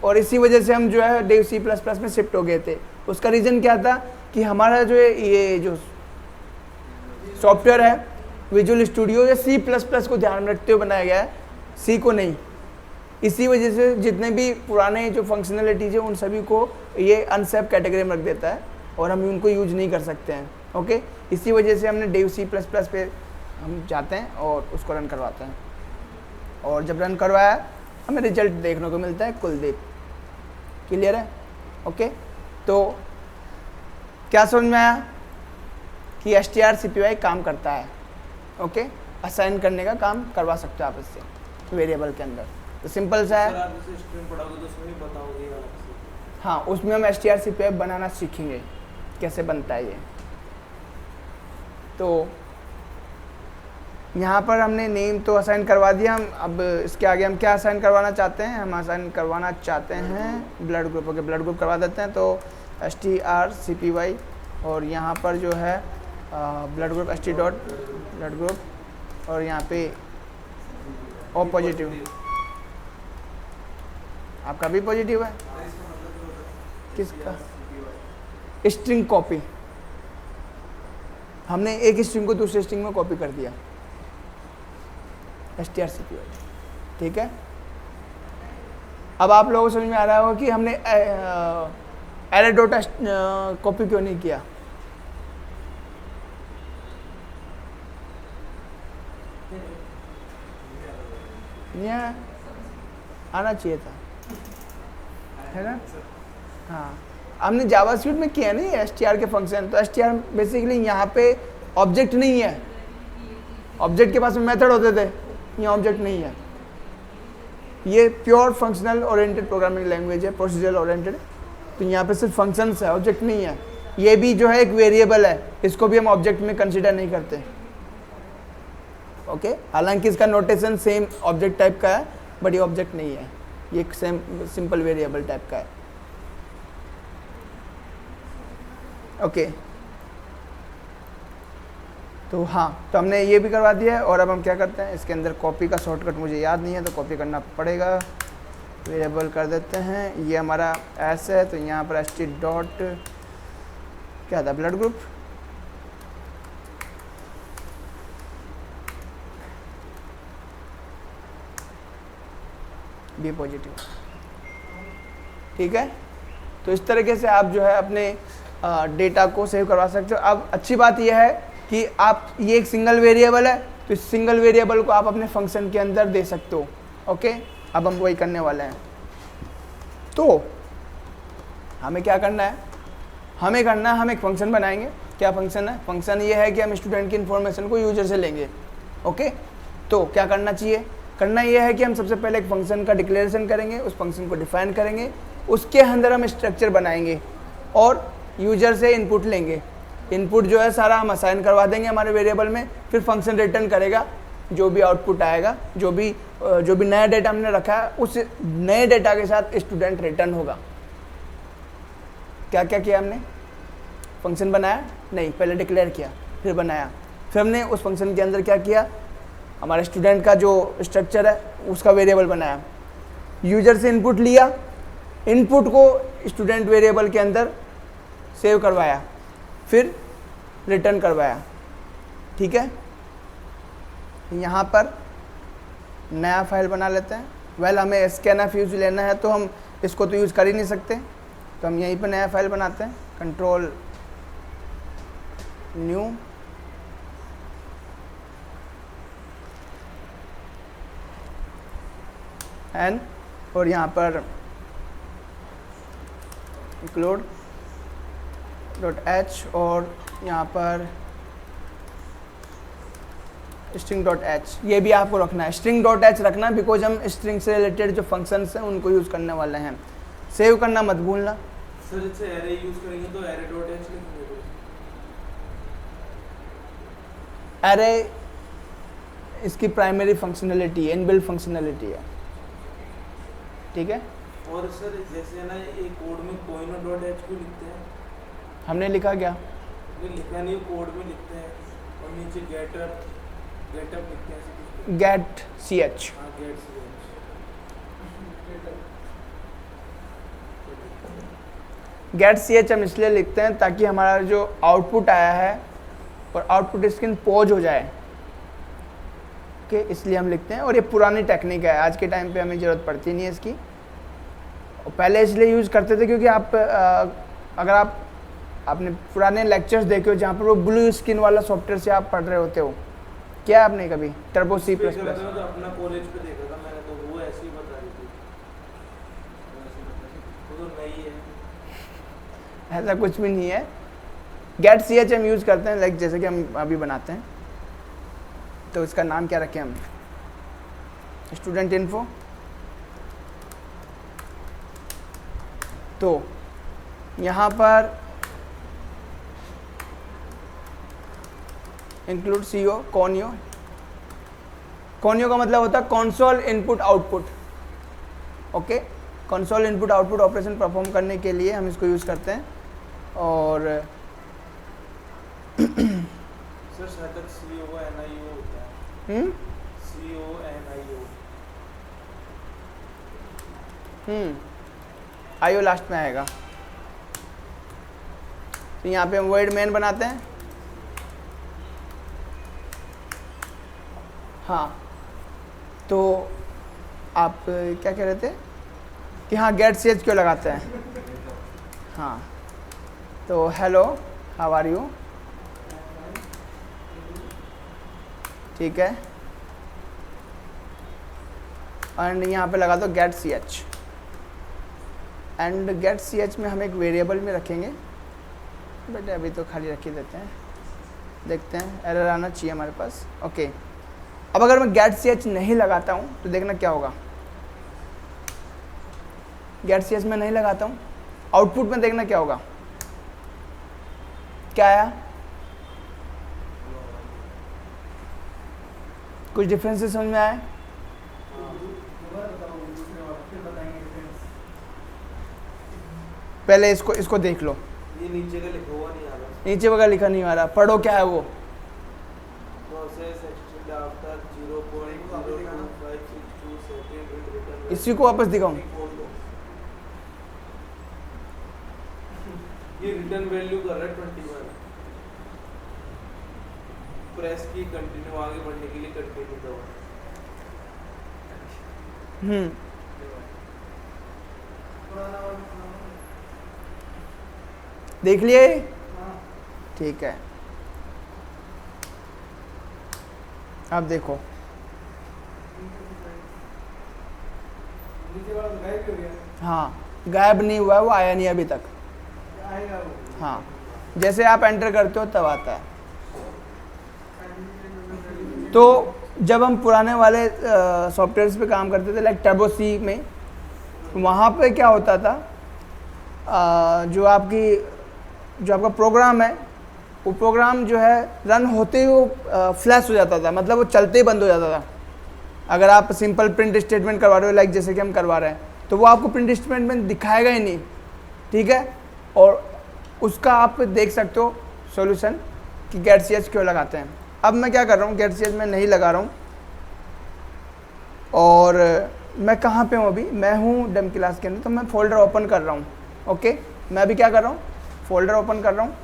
और इसी वजह से हम जो है डेव C++ में शिफ्ट हो गए थे। उसका रीज़न क्या था कि हमारा जो है ये जो सॉफ्टवेयर है विजुअल स्टूडियो या C++ को ध्यान में रखते हुए बनाया गया है, C को नहीं। इसी वजह से जितने भी पुराने जो फंक्शनलिटीज़ है उन सभी को ये अनसेफ कैटेगरी में रख देता है और हम उनको यूज नहीं कर सकते हैं। ओके, इसी वजह से हमने डेव C++ पे हम जाते हैं और उसको रन करवाते हैं, और जब रन करवाया हमें रिजल्ट देखने को मिलता है कुलदीप। क्लियर है? ओके, तो क्या समझ में आया कि strcpy काम करता है। ओके, असाइन करने का काम करवा सकते हो आप इससे वेरिएबल के अंदर, तो सिंपल सा सर है। आप जैसे स्ट्रिंग पढ़ाओगे तो उसमें भी बताओगे अलग से। हाँ, उसमें हम strcpy बनाना सीखेंगे, कैसे बनता है ये। तो यहाँ पर हमने नेम तो असाइन करवा दिया, हम अब इसके आगे हम क्या असाइन करवाना चाहते हैं, हम असाइन करवाना चाहते हैं blood group. Okay, blood group करवा देते हैं, तो strcpy, और यहाँ पर जो है blood group st dot blood group, और यहाँ पे ओ पॉजिटिव, आपका भी पॉजिटिव है, किसका, स्ट्रिंग कॉपी, हमने एक स्ट्रिंग को दूसरे स्ट्रिंग में कॉपी कर दिया, strcpy, ठीक है। अब आप लोगों को समझ में आ रहा होगा कि हमने एरर डॉट कॉपी क्यों नहीं किया। यहाँ आना चाहिए था, है ना। हाँ, हमने जावास्क्रिप्ट में किया नहीं str के फंक्शन, तो str बेसिकली यहाँ पे ऑब्जेक्ट नहीं है, ऑब्जेक्ट के पास में मेथड होते थे, यहाँ ऑब्जेक्ट नहीं है। ये pure functional oriented programming language है, प्रोसीजरल ओरिएंटेड, तो यहाँ पे सिर्फ फंक्शंस है, ऑब्जेक्ट नहीं है। ये भी जो है एक वेरिएबल है, इसको भी हम ऑब्जेक्ट में कंसिडर नहीं करते। ओके, हालांकि इसका नोटेशन सेम ऑब्जेक्ट टाइप का है, बट ये ऑब्जेक्ट नहीं है, ये एक सेम सिंपल वेरिएबल टाइप का है। ओके, तो हाँ, तो हमने ये भी करवा दिया है, और अब हम क्या करते हैं, इसके अंदर कॉपी का शॉर्टकट मुझे याद नहीं है, तो कॉपी करना पड़ेगा। वेरिएबल कर देते हैं, ये हमारा एस है, तो यहाँ पर st डॉट क्या था, ब्लड ग्रुप, बी पॉजिटिव, ठीक है। तो इस तरीके से आप जो है अपने डेटा को सेव करवा सकते हो। अब अच्छी बात यह है कि आप, ये एक सिंगल वेरिएबल है, तो इस सिंगल वेरिएबल को आप अपने फंक्शन के अंदर दे सकते हो। ओके, अब हम वही करने वाले हैं। तो हमें क्या करना है, हम एक फंक्शन बनाएंगे। क्या फंक्शन है? फंक्शन ये है कि हम स्टूडेंट की इन्फॉर्मेशन को यूजर से लेंगे। ओके, तो क्या करना चाहिए, करना ये है कि हम सबसे पहले एक फंक्शन का डिक्लेरेशन करेंगे, उस फंक्शन को डिफाइन करेंगे, उसके अंदर हम स्ट्रक्चर बनाएंगे और यूजर से इनपुट लेंगे। इनपुट जो है सारा हम असाइन करवा देंगे हमारे वेरिएबल में, फिर फंक्शन रिटर्न करेगा जो भी आउटपुट आएगा, जो भी नया डेटा हमने रखा है, उस नए डेटा के साथ स्टूडेंट रिटर्न होगा। क्या क्या किया हमने, फंक्शन बनाया नहीं, पहले डिक्लेयर किया, फिर बनाया, फिर हमने उस फंक्शन के अंदर क्या किया, हमारे स्टूडेंट का जो स्ट्रक्चर है उसका वेरिएबल बनाया, यूजर से इनपुट लिया, इनपुट को स्टूडेंट वेरिएबल के अंदर सेव करवाया, फिर रिटर्न करवाया। ठीक है, यहाँ पर नया फाइल बना लेते हैं। वेल हमें स्कैनफ यूज लेना है तो हम इसको तो यूज़ कर ही नहीं सकते, तो हम यहीं पर नया फाइल बनाते हैं। कंट्रोल न्यू, एन, और यहाँ पर include .h और यहाँ पर string.h, ये भी आपको रखना है। string.h रखना है बिकॉज हम स्ट्रिंग से रिलेटेड जो फंक्शंस हैं उनको यूज़ करने वाले हैं। सेव करना मत भूलना। सर जैसे एरे यूज करेंगे तो एरे डॉट एच लिखेंगे तो एरे इसकी प्राइमरी फंक्शनलिटी है, इनबिल्ट फंक्शनलिटी है, ठीक है। और सर जैसे ना ये कोड में कोई ना डॉट एच क्यों लिखते हैं? हमने लिखा क्या? ये लिखा नहीं, कोड में लिखते हैं और नीचे गेटअप लिखते हैं ऐसे कुछ। गेट सी एच, हाँ गेट सी गेट सी एच हम इसलिए लिखते हैं ताकि हमारा जो आउटपुट आया है और आउटपुट स्क्रीन पॉज हो जाए, ओके, इसलिए हम लिखते हैं। और ये पुरानी टेक्निक है, आज के टाइम पे हमें ज़रूरत पड़ती नहीं है इसकी। और पहले इसलिए यूज़ करते थे क्योंकि आप अगर आपने पुराने लेक्चर्स देखे हो जहाँ पर वो ब्लू स्क्रीन वाला सॉफ्टवेयर से आप पढ़ रहे होते हो, क्या आपने कभी टर्बो सी प्लस प्लस? अपना कॉलेज पे देखा था मैंने, तो वो ऐसे ही बता रही थी, वो तो नहीं है। ऐसा कुछ भी नहीं है। गेट सी एच हम यूज़ करते हैं, लाइक जैसे कि हम अभी बनाते हैं, तो इसका नाम क्या रखें हम? Student info. तो यहाँ पर इंक्लूड सीओ कॉनियो। कॉनियो का मतलब होता है console input output, okay. Console input output operation perform करने के लिए हम इसको यूज़ करते हैं। और सर शायद तक CONIO होता है। CONIO। आईओ लास्ट में आएगा। तो यहाँ पे हम वर्ड मेन बनाते हैं। हाँ, तो आप क्या कह रहे थे कि हाँ गेट सी एच क्यों लगाते हैं? हाँ, तो हेलो हाउ आर यू, ठीक है, एंड यहाँ पे लगा दो get C H. And get C H में हम एक वेरिएबल में रखेंगे, बट अभी तो खाली रख ही देते हैं, देखते हैं एरर आना चाहिए हमारे पास, ओके। अब अगर मैं गेट सी एच नहीं लगाता हूँ तो देखना क्या होगा। गेट सी एच में नहीं लगाता हूँ, आउटपुट में देखना क्या होगा। क्या आया? कुछ डिफरेंसेस समझ में आए? पहले इसको देख लो। ये नीचे का लिखा हुआ नहीं आ रहा। नीचे वगैरह लिखा नहीं आ रहा, पढ़ो क्या है वो। Process extend after 0.02562 second return. इसी को वापस दिखाऊं? ये रिटर्न वैल्यू कर रहा है 21। प्रेस की कंटिन्यू आगे बढ़ने के लिए कंटिन्यू दबाओ। देख लिए? ठीक है, अब देखो हाँ, गायब नहीं हुआ है, वो आया नहीं अभी तक। हाँ, जैसे आप एंटर करते हो तब आता है। तो जब हम पुराने वाले सॉफ्टवेयर्स पे काम करते थे, लाइक टर्बो सी में, वहाँ पे क्या होता था, जो आपका प्रोग्राम है, वो प्रोग्राम जो है रन होते ही वो फ्लैश हो जाता था, मतलब वो चलते ही बंद हो जाता था। अगर आप सिंपल प्रिंट स्टेटमेंट करवा रहे हो, लाइक जैसे कि हम करवा रहे हैं, तो वो आपको प्रिंट स्टेटमेंट दिखाएगा ही नहीं, ठीक है। और उसका आप देख सकते हो सॉल्यूशन कि गेट सी एच क्यों लगाते हैं। अब मैं क्या कर रहा हूँ, गेट सी एच में नहीं लगा रहा हूँ। और मैं कहाँ पे हूँ अभी? मैं हूँ डेम क्लास के अंदर, तो मैं फोल्डर ओपन कर रहा हूँ, ओके। मैं अभी क्या कर रहा हूँ, फोल्डर ओपन कर रहा हूँ।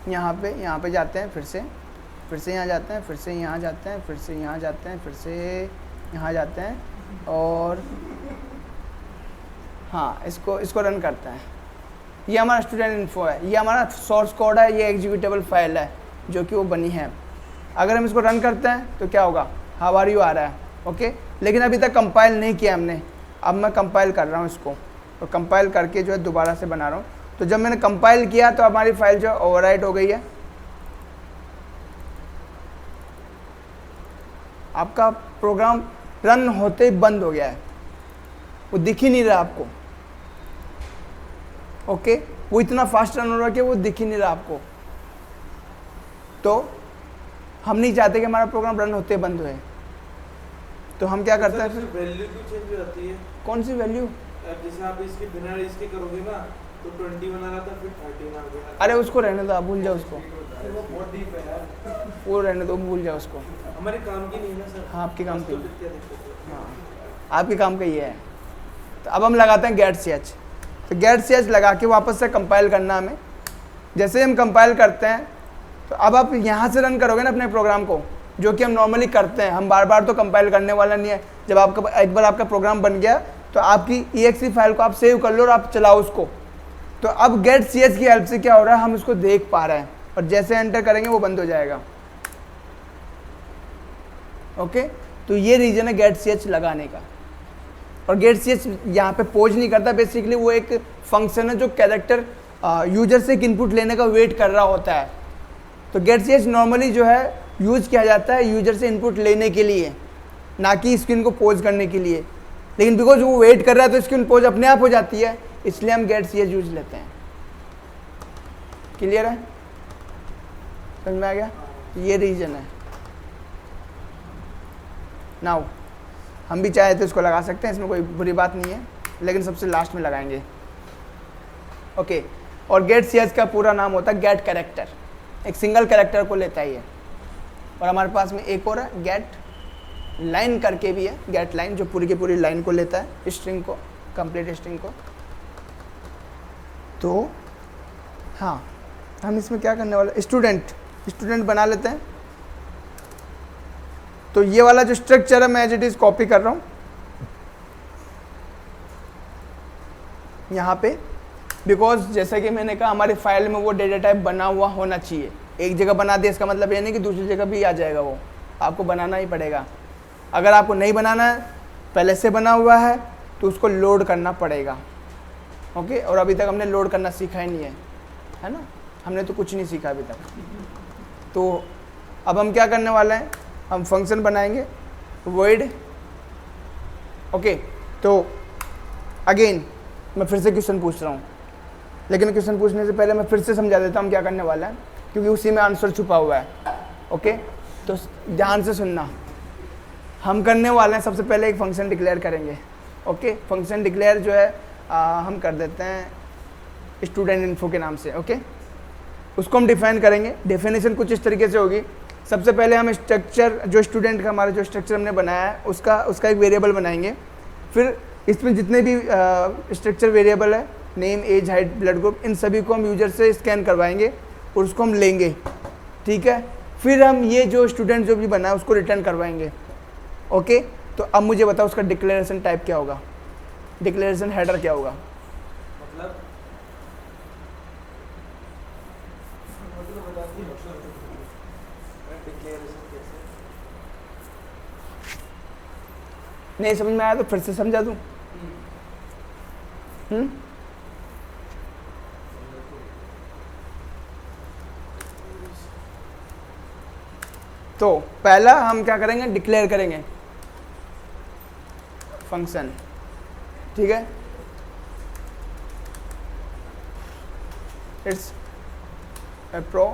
यहाँ पे जाते हैं फिर से, फिर से यहाँ जाते हैं, फिर से यहाँ जाते हैं, फिर से यहाँ जाते हैं, फिर से यहाँ जाते हैं और हाँ इसको रन करते हैं। ये हमारा स्टूडेंट इन्फो है, ये हमारा सोर्स कोड है, ये एग्जीक्यूटेबल फाइल है जो कि वो बनी है। अगर हम इसको रन करते हैं तो क्या होगा, हाउ आर यू आ रहा है, ओके। लेकिन अभी तक कंपाइल नहीं किया हमने, अब मैं कंपाइल कर रहा हूँ इसको, तो कंपाइल करके जो है दोबारा से बना रहा हूँ। तो जब मैंने कंपाइल किया तो हमारी फाइल जो है ओवरराइट हो गई है। आपका प्रोग्राम रन होते ही बंद हो गया है, वो दिख ही नहीं रहा आपको, ओके। वो इतना फास्ट रन हो रहा है कि वो दिख ही नहीं रहा आपको। तो हम नहीं चाहते कि हमारा प्रोग्राम रन होते बंद होए, तो हम क्या करते हैं फिर, वैल्यू भी चेंज हो जाती है। कौन सी वैल्यू? जैसे आप इसके बिना इसके करोगे ना तो 20 बना रहा था, फिर 30 आ गया। अरे उसको रहने दो, आप भूल जाओ उसको, वो बहुत डीप है यार, वो रहने दो, भूल जाओ उसको। हमारे काम की नहीं है ना सर। हाँ आपके काम की, क्या दिक्कत है? हाँ आपके काम का ये है। तो अब हम लगाते हैं गेट ch, तो गेट ch लगा के वापस से कंपाइल करना हमें। जैसे हम कंपाइल करते हैं तो अब आप यहाँ से रन करोगे ना अपने प्रोग्राम को, जो कि हम नॉर्मली करते हैं, हम बार बार तो कंपाइल करने वाला नहीं है। जब आपका एक बार आपका प्रोग्राम बन गया तो आपकी exe फाइल को आप सेव कर लो और आप चलाओ उसको। तो अब गेट ch की हेल्प से क्या हो रहा है, हम उसको देख पा रहे हैं, और जैसे एंटर करेंगे वो बंद हो जाएगा, ओके। तो ये रीजन है गेट ch लगाने का। और गेट ch यहाँ पे पोज नहीं करता, बेसिकली वो एक फंक्शन है जो कैरेक्टर यूजर से एक इनपुट लेने का वेट कर रहा होता है। तो गेट ch नॉर्मली जो है यूज किया जाता है यूजर से इनपुट लेने के लिए, ना कि स्क्रीन को पोज करने के लिए। लेकिन बिकॉज वो वेट कर रहा है तो स्क्रीन पोज अपने आप हो जाती है, इसलिए हम गेट ch यूज लेते हैं। क्लियर है, समझ में आ गया? ये रीजन है। नाउ हम भी चाहे तो इसको लगा सकते हैं, इसमें कोई बुरी बात नहीं है, लेकिन सबसे लास्ट में लगाएंगे, ओके। और गेट ch का पूरा नाम होता है गेट कैरेक्टर, एक सिंगल कैरेक्टर को लेता है ये। और हमारे पास में एक और है गेट लाइन करके भी है, गेट लाइन जो पूरी की पूरी लाइन को लेता है, स्ट्रिंग को, कंप्लीट स्ट्रिंग को। तो हाँ हम इसमें क्या करने वाले, स्टूडेंट बना लेते हैं। तो ये वाला जो स्ट्रक्चर है मैं एज इट इज कॉपी कर रहा हूँ यहाँ पे, बिकॉज जैसे कि मैंने कहा हमारी फाइल में वो डेटा टाइप बना हुआ होना चाहिए। एक जगह बना दिया इसका मतलब ये नहीं कि दूसरी जगह भी आ जाएगा, वो आपको बनाना ही पड़ेगा। अगर आपको नहीं बनाना है, पहले से बना हुआ है, तो उसको लोड करना पड़ेगा, ओके। और अभी तक हमने लोड करना सीखा ही नहीं है ना, हमने तो कुछ नहीं सीखा अभी तक। तो अब हम क्या करने वाले हैं, हम फंक्शन बनाएंगे void, ओके। तो अगेन मैं फिर से क्वेश्चन पूछ रहा हूँ, लेकिन क्वेश्चन पूछने से पहले मैं फिर से समझा देता हूँ हम क्या करने वाला है, क्योंकि उसी में आंसर छुपा हुआ है, ओके। तो ध्यान से सुनना, हम करने वाले हैं सबसे पहले एक फंक्शन डिक्लेयर करेंगे, ओके। फंक्शन डिक्लेयर जो है हम कर देते हैं स्टूडेंट इन्फो के नाम से, ओके। उसको हम डिफाइन करेंगे। डेफिनेशन कुछ इस तरीके से होगी, सबसे पहले हम स्ट्रक्चर जो स्टूडेंट का हमारा जो स्ट्रक्चर हमने बनाया है उसका एक वेरिएबल बनाएंगे। फिर इसमें जितने भी स्ट्रक्चर वेरिएबल है, name, age, height, blood group, इन सभी को हम यूजर से स्कैन करवाएंगे और उसको हम लेंगे, ठीक है। फिर हम ये जो स्टूडेंट जो भी बना है उसको रिटर्न करवाएंगे, ओके। तो अब मुझे बताओ उसका डिक्लेरेशन टाइप क्या होगा, डिक्लेरेशन हेडर क्या होगा? मतलब नहीं समझ में आया तो फिर से समझा दूं? तो पहला हम क्या करेंगे, डिक्लेयर करेंगे फंक्शन, ठीक है। It's a pro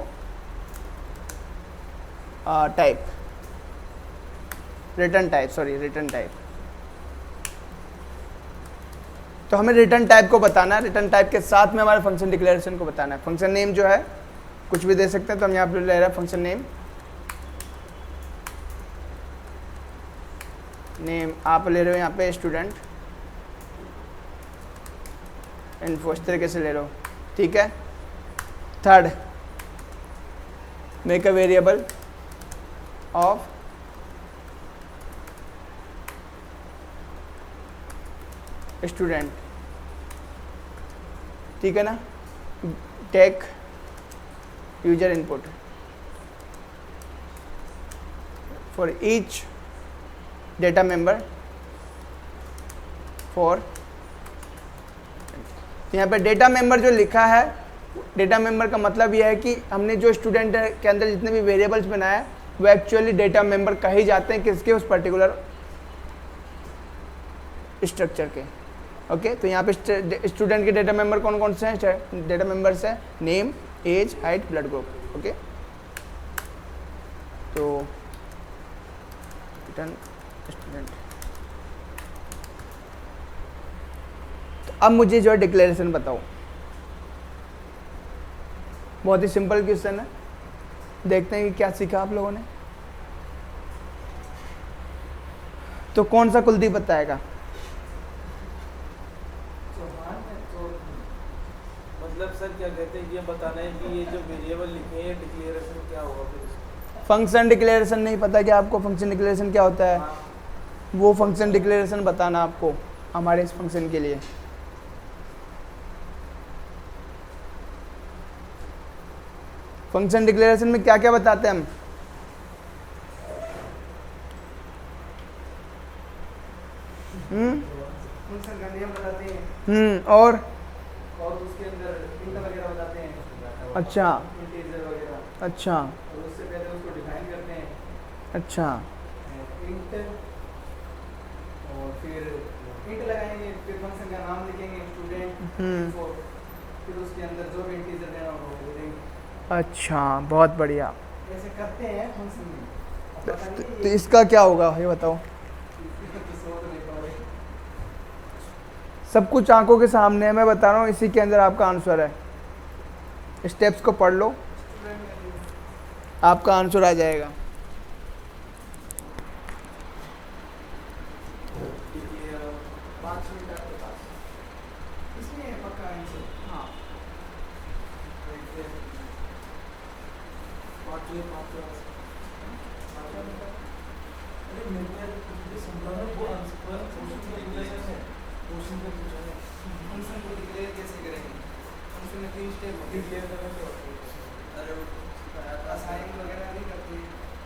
type, return type. तो हमें रिटर्न टाइप को बताना है, रिटर्न टाइप के साथ में हमारे फंक्शन डिक्लेरेशन को बताना है। फंक्शन नेम जो है कुछ भी दे सकते हैं, तो हम यहाँ पे ले रहे हैं फंक्शन नेम आप ले रहे हो यहाँ पे स्टूडेंट इन्फो, इस तरीके से ले रहे हो, ठीक है। Third, make a variable of student, ठीक है ना, take user input for each data member for, यहाँ पे डेटा मेंबर जो लिखा है, डेटा मेंबर का मतलब यह है कि हमने जो स्टूडेंट के अंदर जितने भी वेरिएबल्स बनाए वो एक्चुअली डेटा मेंबर कहे जाते हैं किसके, उस पर्टिकुलर स्ट्रक्चर के। ओके, तो यहाँ पे स्टूडेंट के डेटा मेंबर कौन कौन से हैं? डेटा मेंबर्स है name, age, height, blood group. Okay, तो रिटर्न स्टूडेंट। तो अब मुझे जो है डिक्लेरेशन बताओ। बहुत ही सिंपल क्वेश्चन है, देखते हैं कि क्या सीखा आप लोगों ने। तो कौन सा कुलदीप बताएगा? मतलब सर क्या कहते हैं कि ये बताना है कि ये जो वेरिएबल लिखे हैं डिक्लेरेशन क्या होगा फिर? फंक्शन डिक्लेरेशन नहीं पता क्या आपको? फंक्शन डिक्लेरेशन क्या होता है? वो फंक्शन डिक्लेरेशन बताना आपको हमारे इस फंक्शन के लिए। फंक्शन डिक्लेरेशन में क्या क्या बताते हैं हम? फंक्शन का नेम बताते हैं और उसके अंदर इंट वगैरह बताते हैं। अच्छा इंटीजर वगैरह। अच्छा और उससे पहले उसको डिफाइन करते हैं। अच्छा इंट, और फिर इंट लगाएंगे, फिर फंक्शन का नाम लिखेंगे स्टूडेंट, फिर उसके अंदर जो भी इंटीजर देना होगा वो देंगे। अच्छा, बहुत बढ़िया। ऐसे करते हैं फंक्शन में। तो इसका क्या होगा ये बताओ? सब कुछ आंखों के सामने है, मैं बता रहा हूँ, इसी के अंदर आपका आंसर है। स्टेप्स को पढ़ लो, आपका आंसर आ जाएगा।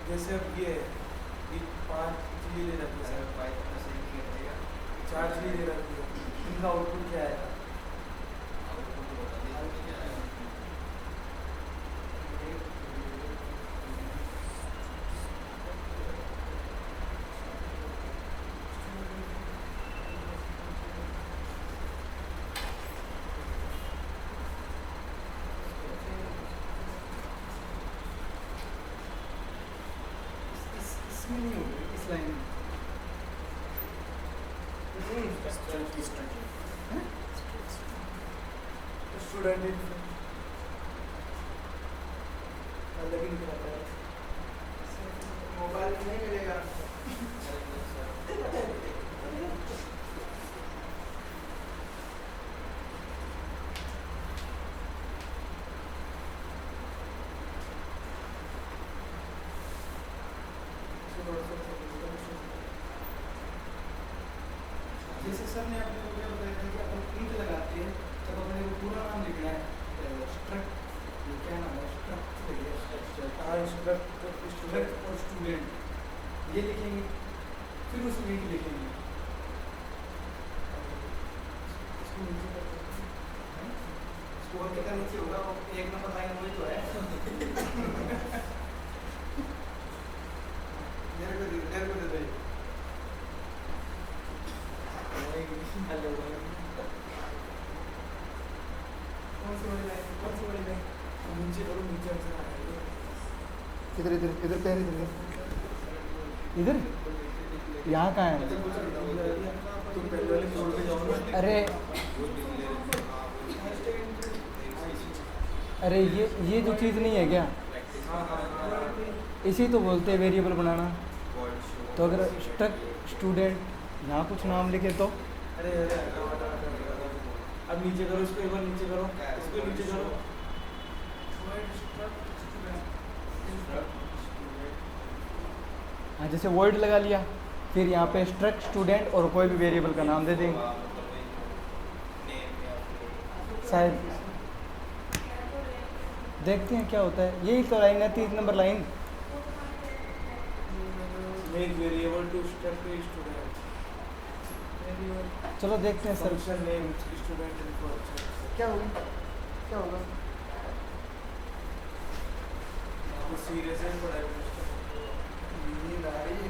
जैसे अब ये 5 चीजें ले रखी है, 4 चीजें ले रखी है, इनका आउटपुट क्या है? इसमें नहीं होगा, इस लाइन में। स्टूडेंट अलग ही लिखा है, मोबाइल में नहीं मिलेगा। जैसे सर ने आपको क्या बताया था कि अपन इंट लगाते हैं तब अपने को पूरा नाम लिखना है। स्ट्रक्ट, ये क्या नाम है? स्ट्रक्ट और स्टूडेंट ये लिखेंगे, फिर उसमें इंट लिखेंगे। स्कोर कितना नीचे होगा वो 1 नंबर लाइन वही तो है। मेरे को दे दो। कौन सी वाली लाइन? कौन सी वाली लाइन? नीचे करो, नीचे आंसर आ जाएगा। इधर इधर इधर पैर इधर इधर, यहाँ कहाँ है? तुम पहले वाले फ्लोर पे जाओ ना। अरे ये जो चीज़ नहीं है क्या, इसी तो बोलते हैं वेरिएबल बनाना। तो अगर स्ट्रक्ट स्टूडेंट यहाँ कुछ नाम लिखे तो अरे अब नीचे करो, इसको एक बार नीचे करो, इसको नीचे करो। हाँ, जैसे वर्ड लगा लिया, फिर यहाँ पे स्ट्रक्ट स्टूडेंट और कोई भी वेरिएबल का नाम दे देंगे शायद। देखते हैं क्या होता है। यही तो लाइन है, 3 number line. Make variable to struct student. चलो देखते हैं sir. Function name student info. क्या होगा, क्या होगा? आपको सीरियस है पढ़ाई में? नींद आ रही है।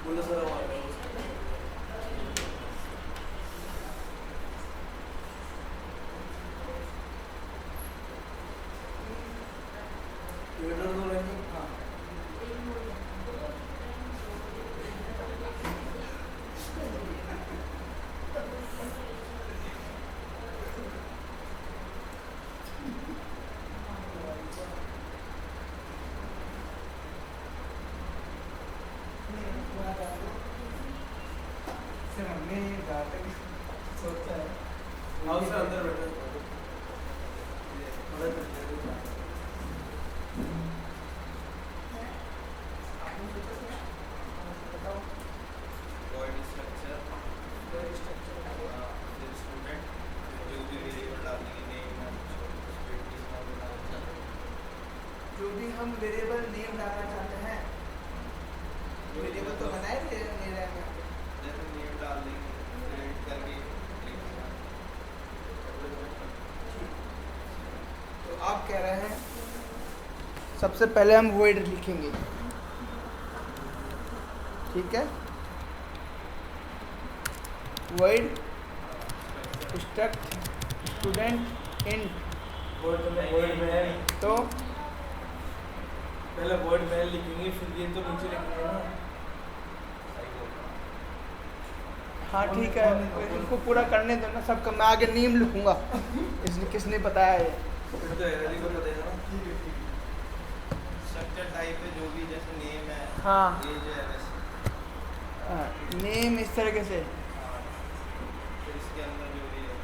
बोलो सर हमारा ट्विटर तो नहीं। हाँ सर हमने जहाँ तक सोचा है हाउस से अंदर बैठे मदद करते हैं। void structure फिर student जो भी वेरिएबल डालेंगे नेम जो भी हम वेरिएबल नेम डालना चाहते हैं, वेरिएबल तो बनाए थे मेरे यहाँ पे। जैसे नेम डाल देंगे प्रिंट करके तो आप कह रहे हैं सबसे पहले हम void लिखेंगे, ठीक है? void struct student int। Word में वर्ड में तो पहले वर्ड में लिखेंगे, फिर ये तो नीचे लिखेंगे ना। हाँ ठीक है, इनको पूरा करने दो ना सबका। मैं आगे नेम लिखूंगा, इसलिए किसने बताया है? फिर तो एरर ही बता देगा ना। स्ट्रक्चर टाइप है जो भी जैसे नेम है हाँ एज है वैसे नेम इस तरीके से। फिर इसके अंदर जो भी है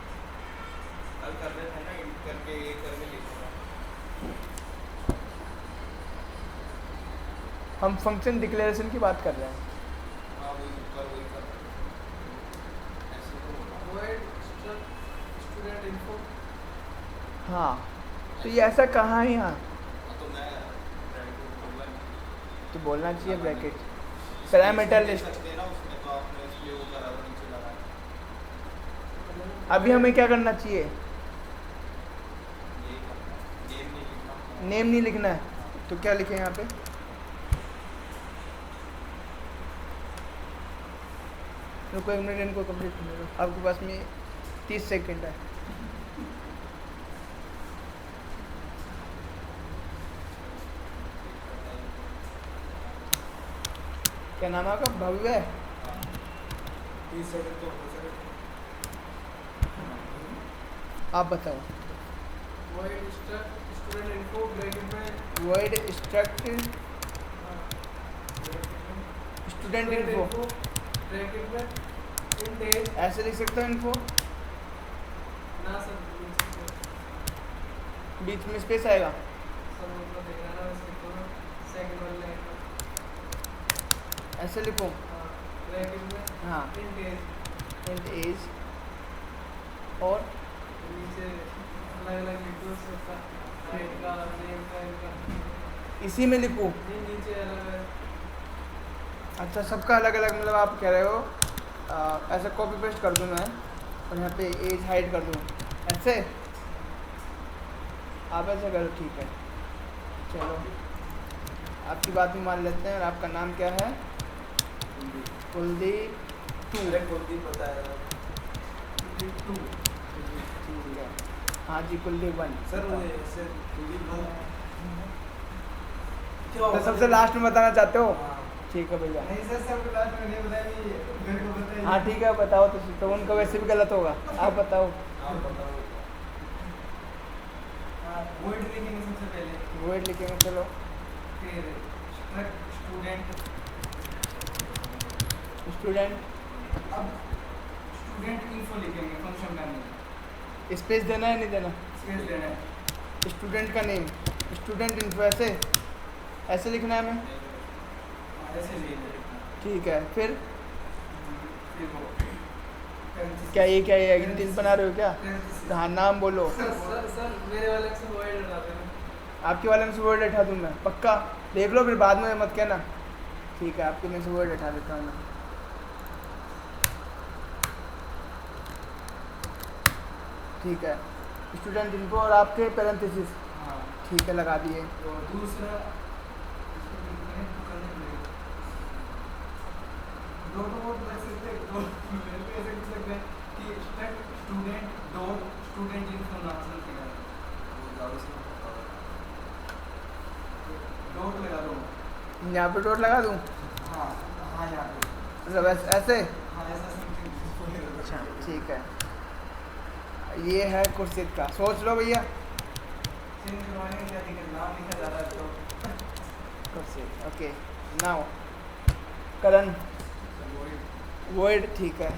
कल कर रहे थे ना इंट करके ये करके लिखूंगा। हम फंक्शन डिक्लेरेशन की बात कर रहे हैं। हाँ वही ऊपर वही कर रहे हैं। ऐसे तो होगा। void struct student info। हाँ तो ये ऐसा कहाँ है यहाँ? हाँ, तो मैं बोलूँगा तो बोलना चाहिए ब्रैकेट पैरामीटर लिस्ट। सकते हैं ना उसमें, तो आपने इसलिए वो करा था नीचे लगा। अभी हमें क्या करना चाहिए? यही करना है नेम नहीं लिखना। नेम नहीं लिखना है, तो क्या लिखें यहाँ पे? रुको एक मिनट, इनको कंप्लीट करने दो। आपके पास में 30 सेकंड है। क्या नाम है आपका? भव्य। 30 सेकंड तो हो सके। आप बताओ। void struct student info bracket में void struct student info। Bracket में int age। ऐसे लिख सकते हो इनको, ना सर बीच में स्पेस आएगा। सब मतलब देख रहा ना इसके तो सेकंड वाले लाइन में ऐसे लिखो। ब्रैकेट में हाँ int age int age और नीचे अलग-अलग लिखो सबका हाइट का नेम का इनका इसी में लिखूँ? नीचे अलग-अलग। अच्छा सबका अलग अलग, मतलब आप कह रहे हो ऐसे कॉपी पेस्ट कर दूँ मैं और यहाँ पे एज हाइड कर दूँ ऐसे? आप ऐसे करो, ठीक है चलो आपकी बात भी मान लेते हैं। और आपका नाम क्या है? कुलदीप 2। अरे कुलदीप बताया ठीक है। हाँ जी कुलदीप 1। सर मुझे ऐसे कुलदीप क्या तो होगा? सबसे लास्ट में बताना चाहते हो? हाँ। ठीक है भैया। नहीं सर सबको लास्ट में नहीं बताएंगे, मेरे को बताइए। हाँ ठीक है बताओ। तो उनका वैसे भी गलत होगा, आप बताओ। आप बताओ। void लिखेंगे सबसे पहले, वर्ड लिखेंगे चलो। फिर struct student। स्टूडेंट अब student info लिखेंगे फंक्शन का नेम। स्पेस देना है नहीं देना? स्पेस देना है। स्टूडेंट का नेम, स्टूडेंट इन्फो ऐसे ऐसे लिखना है हमें? ऐसे ले लेना। ठीक है, फिर फिर वो क्या ये इंटीज बना रहे हो क्या? हाँ, नाम बोलो। सर मेरे वाले से void हटा देना। आपके वाले में से वर्ड हटा दूँ मैं? पक्का? देख लो फिर बाद में मत कहना। ठीक है, आपके में से वर्ड हटा देता हूँ मैं। ठीक है, स्टूडेंट इन्फो और आपके पैरेंथेसिस। हाँ। ठीक है, लगा दिए। तो दूसरा इसको connect करने के लिए दो डॉट लग सकते हैं, दो मेरे को ऐसे लिख सकते हैं कि स्टूडेंट डॉट स्टूडेंट इन्फो नाम से लिखेगा। डॉट लगा दो। यहाँ पे डॉट लगा दूँ? हाँ हाँ यहाँ पे। मतलब ऐसे? हाँ ऐसा समथिंग। अच्छा, ठीक है। ये है खुर्शीद का, सोच लो भैया। चिन्ह करवाने में क्या दिक्कत, नाम लिखा जा रहा है तो। खुर्शीद, ओके। नाउ करण वर्ड, ठीक है,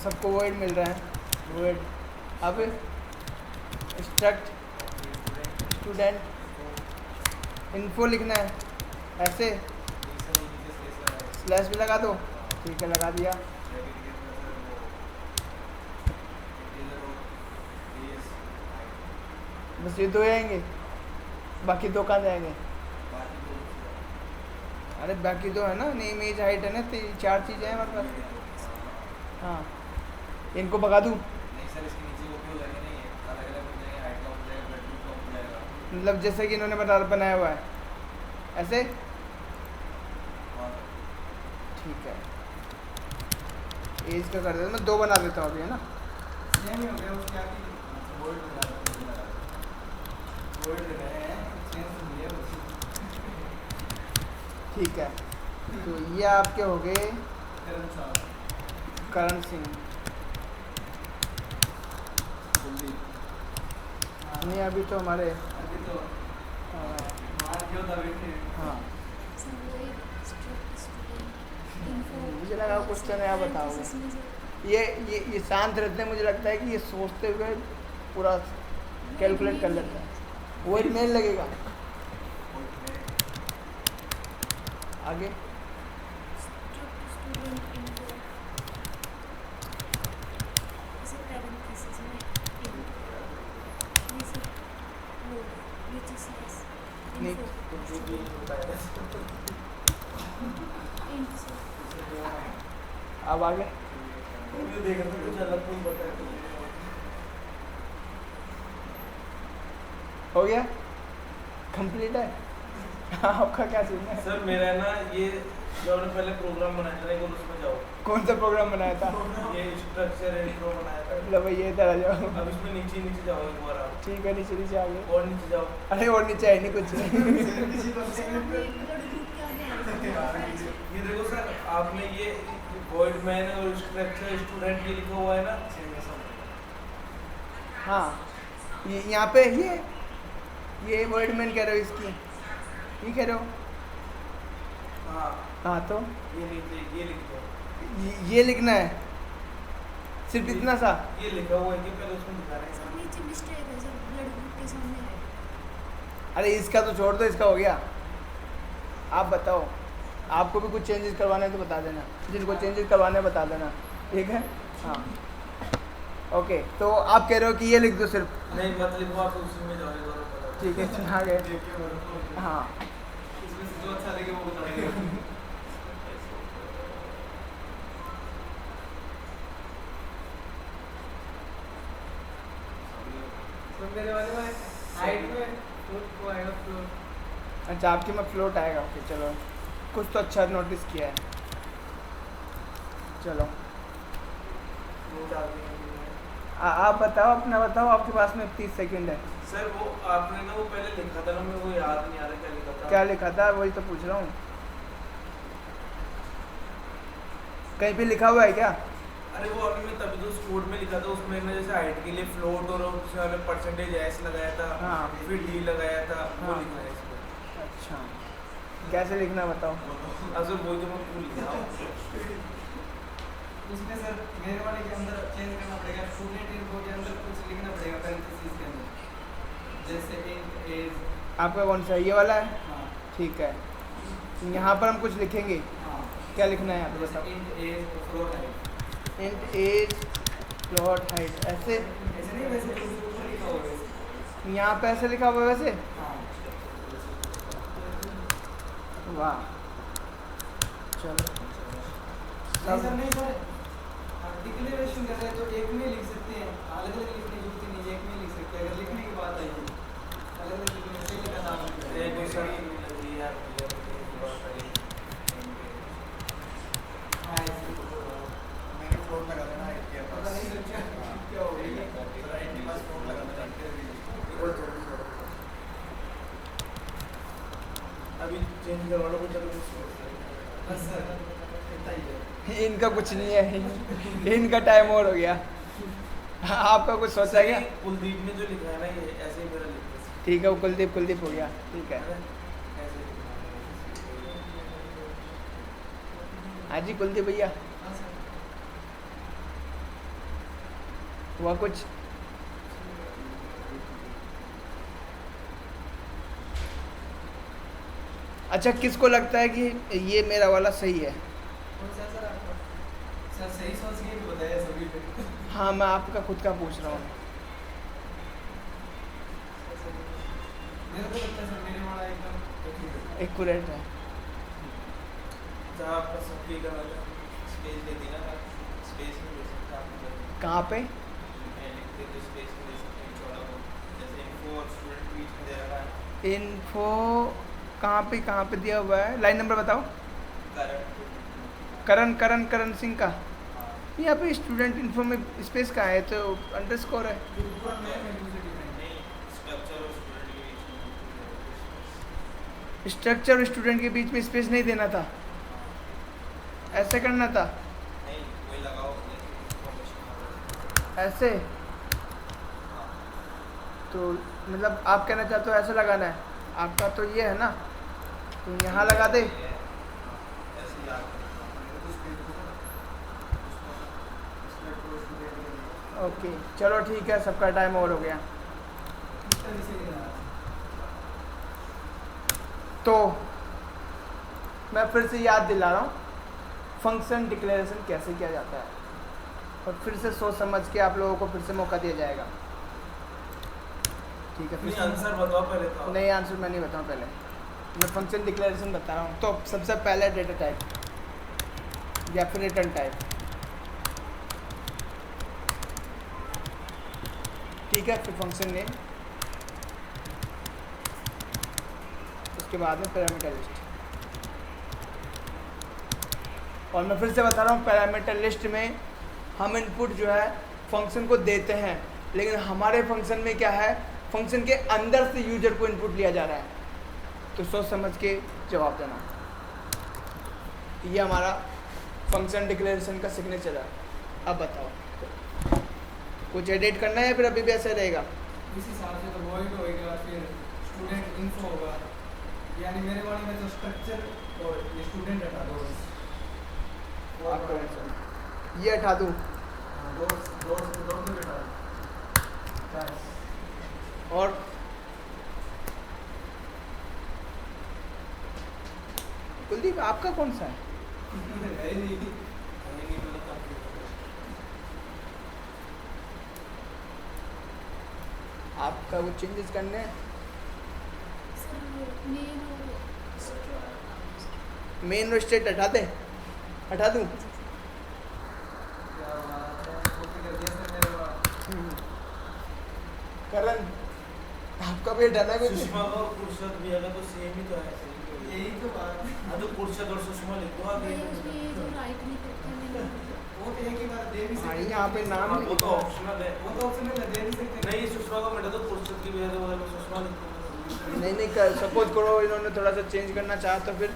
सबको वर्ड मिल रहा है वर्ड। अब स्ट्रक्ट स्टूडेंट इन्फो लिखना है ऐसे, स्लैश भी लगा दो। ठीक है, लगा दिया। बस ये दो आएंगे, बाकी दो कहाँ जाएंगे? अरे बाकी दो है ना, नेम एज हाइट है ना, तो 4 चीज़ें हैं हमारे पास। हाँ, इनको भगा दूँ? मतलब जैसे कि इन्होंने बनाया हुआ है ऐसे? ठीक है, एज का कर देता हूँ मैं, 2 बना देता हूँ अभी, है ना? सेम ही हो गया, उसके आगे वर्ड लगा दो। वर्ड लगाए हैं, चेंज नहीं है उसी। ठीक है, तो ये आपके हो गए करण साहब। करण सिंह। नहीं, अभी तो हमारे अभी तो हाँ, बाहर क्यों था बैठे? हाँ, मुझे लगा कुछ तो नया बताओगे। ये शांत रहते हैं, मुझे लगता है कि ये सोचते हुए पूरा कैलकुलेट कर लेते हैं। वर्ड मेल लगेगा आगे। नहीं, अब आगे देखा तो कुछ अलग कुछ बताया। हो गया, कंप्लीट है। आपका क्या सीन है? सर मेरा है ना, ये जो हमने पहले प्रोग्राम बनाया था एक उसमें जाओ। कौन सा प्रोग्राम बनाया था? ये स्ट्रक्चर इंट्रो बनाया था। मतलब भैया इधर आ जाओ। अब इसमें नीचे नीचे जाओ एक बार आप। ठीक है, नीचे नीचे आ गए। और नीचे जाओ। अरे और नीचे है नहीं कुछ। ये देखो सर, आपने ये वॉइड मैन और स्ट्रक्चर स्टूडेंट ये लिखा हुआ है ना। हाँ, ये यहाँ पे ये वर्ड मैन कह रहे हो इसकी, ये कह रहे हो? हाँ हाँ, तो ये नीचे ये लिख दो। ये लिखना है सिर्फ इतना सा? ये लिखा हुआ है कि पहले उसमें दिखा रहे हैं। अरे इसका तो छोड़ दो, इसका हो गया। आप बताओ, आपको भी कुछ चेंजेस करवाने हैं तो बता देना, जिनको चेंजेस करवाने हैं बता देना, ठीक है? हाँ, ओके। तो आप कह रहे हो कि ये लिख दो सिर्फ? नहीं मत लिखो, आप उसी में जाओ। ठीक है, आ गए। हाँ, इसमें से जो अच्छा लगे वो बताइए। तो मेरे वाले में हाइट में फ्लोट को आएगा फ्लोट। अच्छा, आपके में फ्लोट आएगा। ओके, चलो, कुछ तो अच्छा नोटिस किया है। चलो, फ्लोट आ गया। आप बताओ, अपना बताओ, आपके पास में 30 सेकंड है। सर वो आपने ना वो पहले लिखा था ना, मेरे को याद नहीं आ रहा क्या लिखा था। क्या लिखा था? वही तो पूछ रहा हूँ, कहीं पे लिखा हुआ है क्या? अरे वो अभी मैं तभी तो उस कोड में लिखा था, उसमें मैं जैसे हाइट के लिए फ्लोट और उसमें हमने परसेंटेज एस लगाया था। हाँ। फिर डी लगाया था। वो हाँ। लिखा है इसमें। अच्छा, कैसे लिखना बताओ? असल वो तो मैं भूल गया। उसमें सर मेरे वाले के अंदर चेंज करना पड़ेगा, स्टूडेंट इन्फो के अंदर कुछ लिखना पड़ेगा पैरेंथेसिस के अंदर, जैसे इंट एज। आपका कौन सा ये वाला है? हाँ ठीक है, यहाँ पर हम कुछ लिखेंगे। हाँ, क्या लिखना है यहाँ पे जैसे बताओ? Int age float height. Int age float height, ऐसे ऐसे नहीं, वैसे ऊपर लिखा होगा वैसे। यहाँ पे ऐसे लिखा हुआ है वैसे? हाँ वाह, चलो नहीं सर, नहीं सर, डिक्लेरेशन कर रहे हैं तो एक में लिख सकते हैं, अलग अलग लिखने की जरूरत नहीं, एक में लिख सकते हैं। अगर लिखने की बात आई है अलग अलग लिखने से लिखा नाम एक दूसरा हाँ ऐसे मैंने फ्लोट लगा देना हाइट के पता पास। नहीं सर क्या हो गया। थोड़ा हाइट के पास फ्लोट लगा देना हाइट के। अभी चेंज करवा लो कुछ अभी। बस सर इतना ही है। इनका कुछ नहीं है, इनका टाइम और हो गया। आपका कुछ सोचा है क्या? कुलदीप ने जो लिखा है ना ये ऐसे ही मेरा लिखा है। ठीक है, वो कुलदीप कुलदीप हो गया, ठीक है। ऐसे हाँ जी कुलदीप भैया, हाँ सर। हुआ कुछ? अच्छा, किसको लगता है कि ये मेरा वाला सही है? कौन सा सर आपका? सर सही सोच के भी बताया सभी पे। हाँ, मैं आपका खुद का पूछ रहा हूँ। मेरे को लगता है सर मेरे वाला एकदम ठीक है। एक्यूरेट है। जहाँ आपका सबकी का स्पेस दे दी ना, स्पेस नहीं दे सकता आप मतलब। कहाँ पे? मैं लिखते तो स्पेस नहीं दे सकते चौड़ा हो, जैसे इन्फो और स्टूडेंट बीच में दे रखा है। इन्फो कहाँ पे दिया हुआ है? लाइन नंबर बताओ। करंट करण सिंह का। यहाँ पे स्टूडेंट इन्फो में स्पेस कहाँ है? तो अंडरस्कोर है। ऊपर में दूसरे डिफरेंट नहीं, स्ट्रक्चर और स्टूडेंट के बीच में स्ट्रक्चर और स्टूडेंट के बीच में स्पेस नहीं देना था, ऐसे करना था, नहीं वही लगाओ ऐसे। तो मतलब आप कहना चाहते हो ऐसे लगाना है? आपका तो ये है ना, तो यहाँ लगा दे। ऐसे याद ओके, चलो ठीक है, सबका टाइम ओवर हो गया। तो मैं फिर से याद दिला रहा हूँ फंक्शन डिक्लेरेशन कैसे किया जाता है, और फिर से सोच समझ के आप लोगों को फिर से मौका दिया जाएगा। ठीक है, फिर नहीं से आंसर बताओ पहले तो। नहीं, आंसर मैं नहीं बताऊँ, पहले मैं फंक्शन डिक्लेरेशन बता रहा हूँ। तो सबसे पहले डेटा टाइप या फिर रिटर्न टाइप, ठीक है, फिर फंक्शन नेम, उसके बाद में पैरामीटर लिस्ट। और मैं फिर से बता रहा हूँ, पैरामीटर लिस्ट में हम इनपुट जो है फंक्शन को देते हैं, लेकिन हमारे फंक्शन में क्या है, फंक्शन के अंदर से यूजर को इनपुट लिया जा रहा है। तो सोच समझ के जवाब देना। ये हमारा फंक्शन डिक्लेरेशन का सिग्नेचर है। अब बताओ, कुछ एडिट करना है या फिर अभी भी ऐसे रहेगा? इस हिसाब से तो वॉइड होएगा, फिर स्टूडेंट इन्फो होगा, यानी मेरे वाले में तो स्ट्रक्चर और ये स्टूडेंट हटा दो। आपको ये हटा दूँ दोनों में हटा दो। और कुलदीप आपका कौन सा है? है ही नहीं। आपका कुछ चेंजेस करने हैं? मेन और स्टेट हटा दें? हटा दूँ? क्या बात है, कॉपी कर दिया सर मेरे वाला। करण, आपका भी हटाना है कुछ? सुषमा और पुरुषोत्तम भी अगर तो सेम ही तो है। यही तो बात है। हाँ तो पुरुषोत्तम और सुषमा लिख दो आगे। वो तो एक ही बार दे भी हाँ, सकते हैं। यहाँ पे नाम हाँ, वो लिखा तो है। ऑप्शनल है। वो तो ऑप्शन में दे नहीं सकते। नहीं सुषमा को मिटा तो पुरुषोत्तम की वजह से वो सुषमा लिख दो। नहीं कर, सपोज करो इन्होंने थोड़ा सा चेंज करना चाहा तो फिर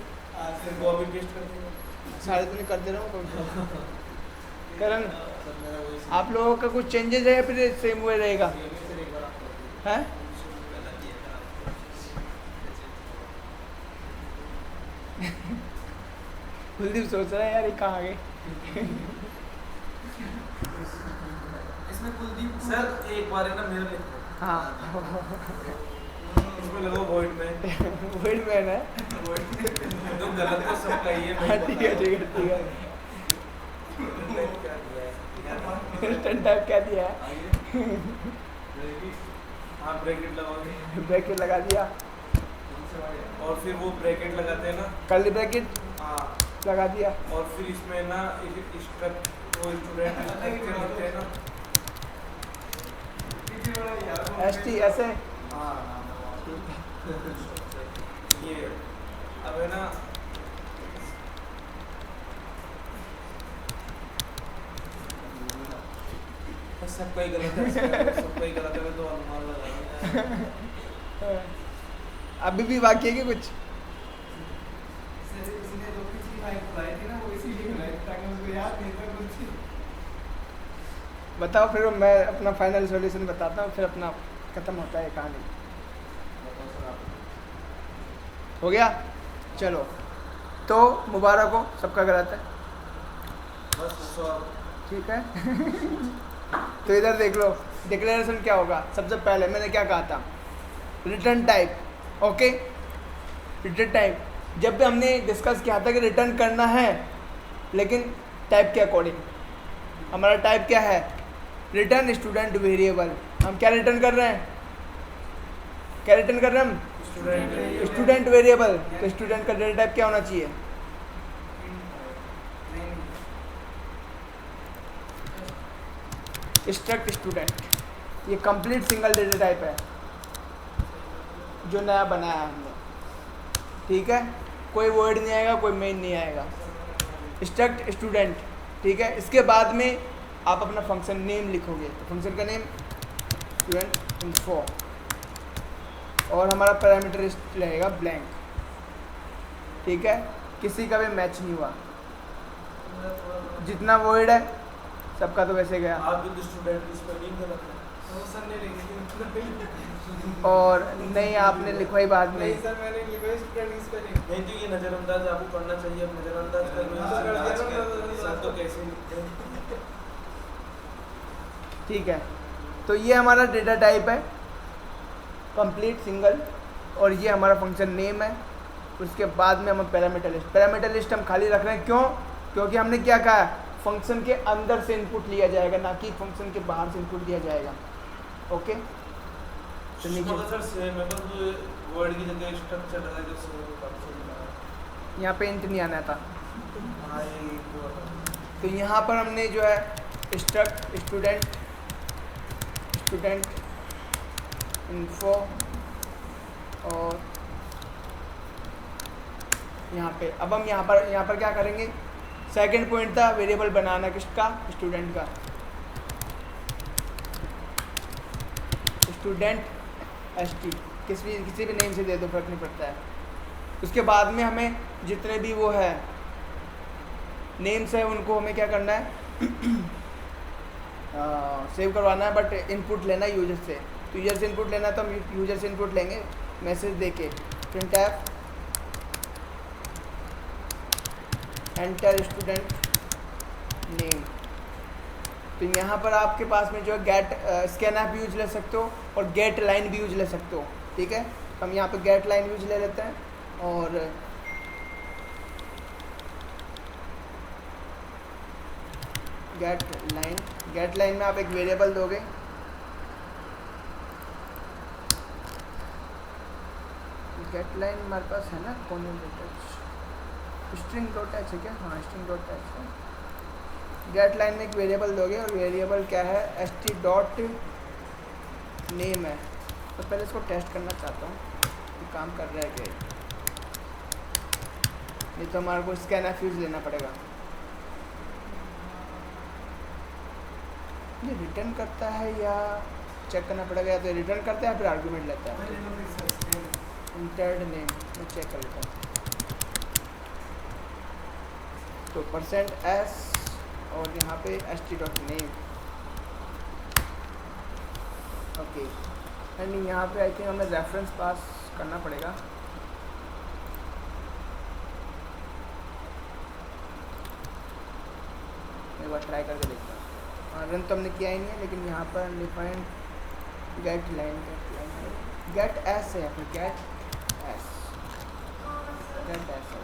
फिर कॉपी पेस्ट कर देंगे। सारे तो नहीं कर दे रहा हूँ कभी। करण, सर मेरा वही आप लोगों का कुछ चेंजेस है या फिर सेम हुए रहेगा? फिर एक बार आप कर दो। हैं? कुलदीप सोच रहा है यार ये कहाँ गए। इसमें कुलदीप सर एक बार है ना मेरा लिखो, हाँ इसमें लगो वॉइड में, वही मैन है। तो गलत तो सबका ही है। हाँ ठीक है ठीक है ठीक है। क्या दिया है रिटर्न टाइप क्या दिया है? हाँ ब्रैकेट लगाओगे, ब्रैकेट लगा दिया, और फिर वो ब्रैकेट लगाते हैं ना, कर्ली ब्रैकेट हाँ, लगा दिया। और फिर इसमें ना स्ट्रक्ट वो स्टूडेंट लिखते हैं ना, ST ऐसे हाँ ये अब है ना, सबका ही गलत है, सबका ही गलत है, तो अनुमान लगा रहा हूँ। अभी भी बाकी है कि कुछ? इसने जो पिछली बार खुलाई थी ना वो इसीलिए खुलाई थी, ताकि मुझको याद नहीं था कुछ। बताओ फिर मैं अपना फाइनल सॉल्यूशन बताता हूँ, फिर अपना खत्म होता है कहानी। हो गया? चलो, तो मुबारक हो, सबका गलत है, बस सब ठीक है। तो इधर देख लो, डिक्लेरेशन क्या होगा। सबसे पहले मैंने क्या कहा था, return type, okay. Return type जब भी हमने डिस्कस किया था कि रिटर्न करना है, लेकिन टाइप के अकॉर्डिंग। हमारा टाइप क्या है, रिटर्न स्टूडेंट वेरिएबल। हम क्या रिटर्न कर रहे हैं, क्या रिटर्न कर रहे हैं हम, स्टूडेंट वेरिएबल। तो स्टूडेंट का डेटा टाइप क्या होना चाहिए, स्ट्रक्ट स्टूडेंट। ये कंप्लीट सिंगल डेटा टाइप है जो नया बनाया है हमने, ठीक है। कोई वर्ड नहीं आएगा, कोई मेन नहीं आएगा, स्ट्रक्ट स्टूडेंट, ठीक है। इसके बाद में आप अपना फंक्शन नेम लिखोगे, तो फंक्शन का नेम स्टूडेंट इन्फो, और हमारा पैरामीटर रहेगा ब्लैंक, ठीक है। किसी का भी मैच नहीं हुआ, जितना वर्ड है सबका तो वैसे गया, आप भी स्टूडेंट की स्पेलिंग गलत है, तो सर ने लिखी और नहीं आपने लिखवाई बाद में। नहीं सर मैंने लिखी स्टूडेंट की स्पेलिंग। नहीं तो ये नज़रअंदाज आपको करना चाहिए, अब नज़रअंदाज कर लो, सब तो कैसे लिखते हैं। ठीक है, तो ये हमारा डेटा टाइप है कंप्लीट सिंगल, और ये हमारा फंक्शन नेम है। उसके बाद में हम पैरामीटर लिस्ट, पैरामीटर लिस्ट हम खाली रख रहे हैं, क्यों? क्योंकि हमने क्या कहा, फंक्शन के अंदर से इनपुट लिया जाएगा, ना कि फंक्शन के बाहर से इनपुट लिया जाएगा, ओके। तो नीचे सर सेम है, बस वर्ड की जगह स्ट्रक्चर लगा के सेम यहाँ पे इंट नहीं आना था, हाँ ये वो है। तो यहाँ पर हमने जो है स्ट्रक्ट स्टूडेंट इन्फो, और यहाँ पे अब हम यहाँ पर क्या करेंगे, सेकंड पॉइंट था वेरिएबल बनाना, किसका, स्टूडेंट का। स्टूडेंट ST किसी भी नेम से दे दो, फर्क नहीं पड़ता है। उसके बाद में हमें जितने भी वो है नेम्स है उनको हमें क्या करना है, सेव करवाना है, बट इनपुट लेना है यूजर से। तो यूजर से इनपुट लेना है तो हम यूजर से इनपुट लेंगे मैसेज देके, printf एंटर स्टूडेंट नेम। तो यहाँ पर आपके पास में जो है गेट स्कैनएप भी यूज ले सकते हो, और गेट लाइन भी यूज ले सकते हो, ठीक है। तो हम यहाँ पे गेट लाइन यूज ले लेते हैं, और गेट लाइन में आप एक वेरिएबल दोगे, गेट लाइन हमारे पास है ना, कौन स्ट्रिंग डॉट एच है क्या, हाँ स्ट्रिंग डॉट एच है। गेट लाइन में एक वेरिएबल दोगे, और वेरिएबल क्या है, st डॉट नेम है। तो पहले इसको टेस्ट करना चाहता हूँ कि काम कर रहा है क्या, नहीं तो हमारे को स्कैनएफ यूज लेना पड़ेगा। ये रिटर्न करता है या चेक करना पड़ेगा, या तो रिटर्न करता है या फिर आर्गूमेंट लेता है। इंटर्ड नेम मैं चेक कर लेता हूँ, तो %s और यहाँ पे st dot name, okay. And यहाँ पे आई थिंक हमें रेफरेंस पास करना पड़ेगा, एक बार ट्राई करके देखता हूँ। रन तो हमने किया ही नहीं है, लेकिन यहाँ पर undefined get line gets है, यहाँ पर गेट एस है।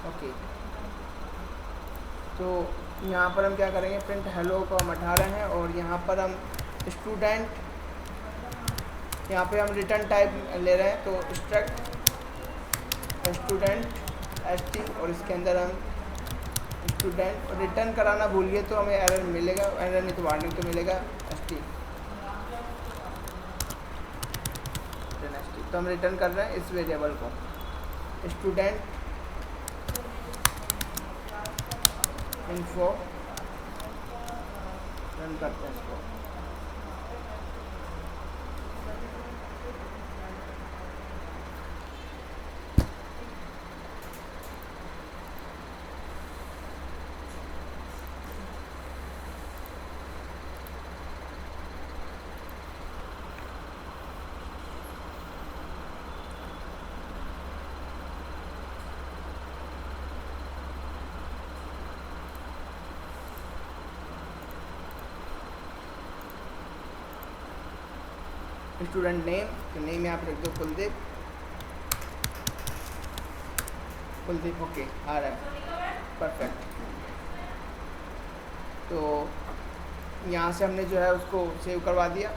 ओके, तो यहाँ पर हम क्या करेंगे, प्रिंट हेलो को हम हटा रहे हैं और यहाँ पर हम स्टूडेंट, यहाँ पे हम रिटर्न टाइप ले रहे हैं, तो स्ट्रक्ट स्टूडेंट st और इसके अंदर हम स्टूडेंट रिटर्न कराना भूल गए तो हमें एरर मिलेगा, एरर नहीं तो वार्निंग तो मिलेगा st। तो हम रिटर्न कर रहे हैं इस वेरिएबल को स्टूडेंट इन्फो, रन करते हैं इसको। स्टूडेंट नेम, तो नेम यहाँ पर रख दो कुलदीप। ओके, आ रहा है, परफेक्ट। तो यहाँ से हमने जो है उसको सेव करवा दिया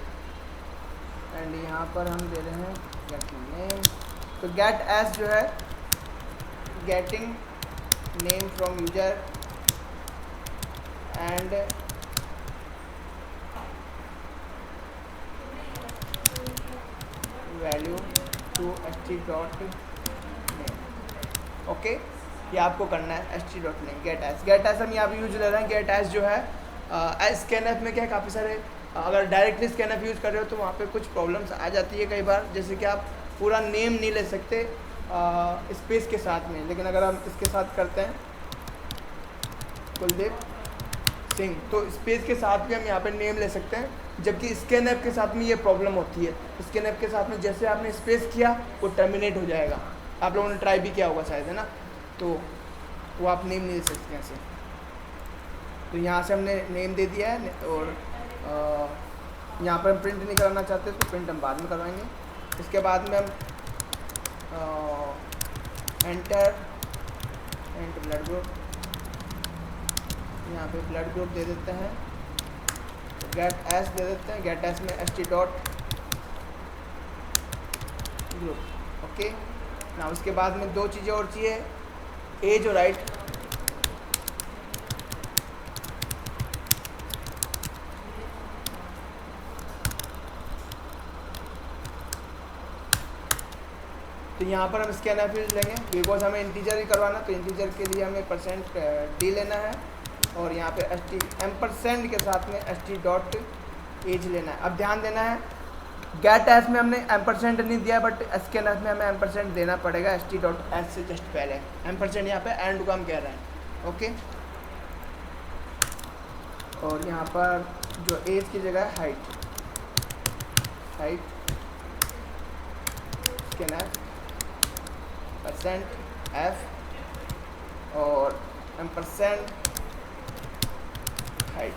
एंड यहाँ पर हम दे रहे हैं गेट नेम। तो गेट एस जो है getting name from user and value to st.name। Okay, ये आपको करना है st.name गेट एस हम यहाँ पे यूज ले रहे हैं। गेट एस जो है स्कैनएफ में क्या है, काफ़ी सारे अगर डायरेक्टली स्कैनएफ यूज़ कर रहे हो तो वहाँ पे कुछ प्रॉब्लम्स आ जाती है कई बार, जैसे कि आप पूरा नेम नहीं ले सकते स्पेस के साथ में, लेकिन अगर हम इसके साथ करते हैं कुलदीप सिंह तो स्पेस के साथ भी हम यहाँ पे नेम ले सकते हैं, जबकि स्कैनएफ के साथ में ये प्रॉब्लम होती है। स्कैनएफ के साथ में जैसे आपने स्पेस किया वो टर्मिनेट हो जाएगा, आप लोगों ने ट्राई भी किया होगा शायद, है ना, तो वो आप नेम नहीं दे सकते ऐसे। तो यहाँ से हमने नेम दे दिया है और यहाँ पर हम प्रिंट नहीं कराना चाहते तो प्रिंट हम बाद में करवाएंगे। इसके बाद में हम एंटर ब्लड ग्रुप, यहाँ पे ब्लड ग्रुप दे देते हैं, गेट एस दे देते हैं, गेट एस में st.group। ओके ना, उसके बाद में दो चीज़ें और चाहिए, एज और राइट। तो यहाँ पर हम स्कैनएफ लेंगे बिकॉज हमें इंटीजर ही करवाना, तो इंटीजर के लिए हमें %d लेना है और यहाँ पे एम्परसेंड के साथ में st.age लेना है। अब ध्यान देना है, गेट एस में हमने एम्परसेंड नहीं दिया बट स्कैनएफ में हमें एम्परसेंड देना पड़ेगा st.s से जस्ट पहले। एम्परसेंड यहाँ पे एंड का हम कह रहे हैं। ओके, और यहाँ पर जो एज की जगह है हाइट स्कैनएफ %f और एम्परसेंड हाइट।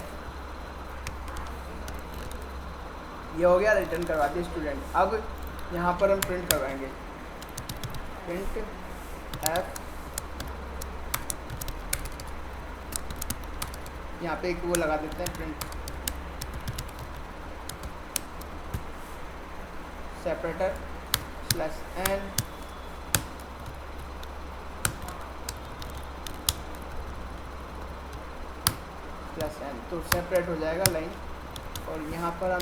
ये हो गया, रिटर्न करवा दिए स्टूडेंट। अब यहाँ पर हम प्रिंट करवाएंगे प्रिंट f, यहाँ पे एक वो लगा देते हैं प्रिंट सेपरेटर /n +n, तो सेपरेट हो जाएगा लाइन। और यहाँ पर हम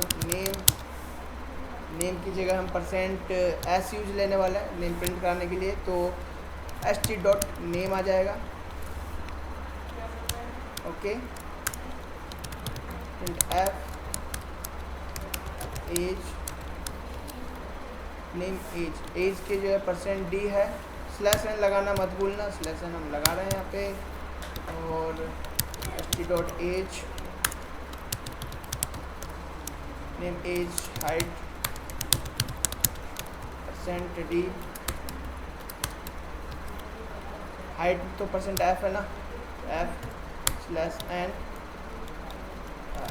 नेम की जगह हम %s यूज लेने वाला है नेम प्रिंट कराने के लिए, तो st.name आ जाएगा। Okay, print f age name age के जो है %d है, /n लगाना मत भूलना, /n हम लगा रहे हैं यहाँ पे, और st.age name age height %d height तो %f है ना, f slash n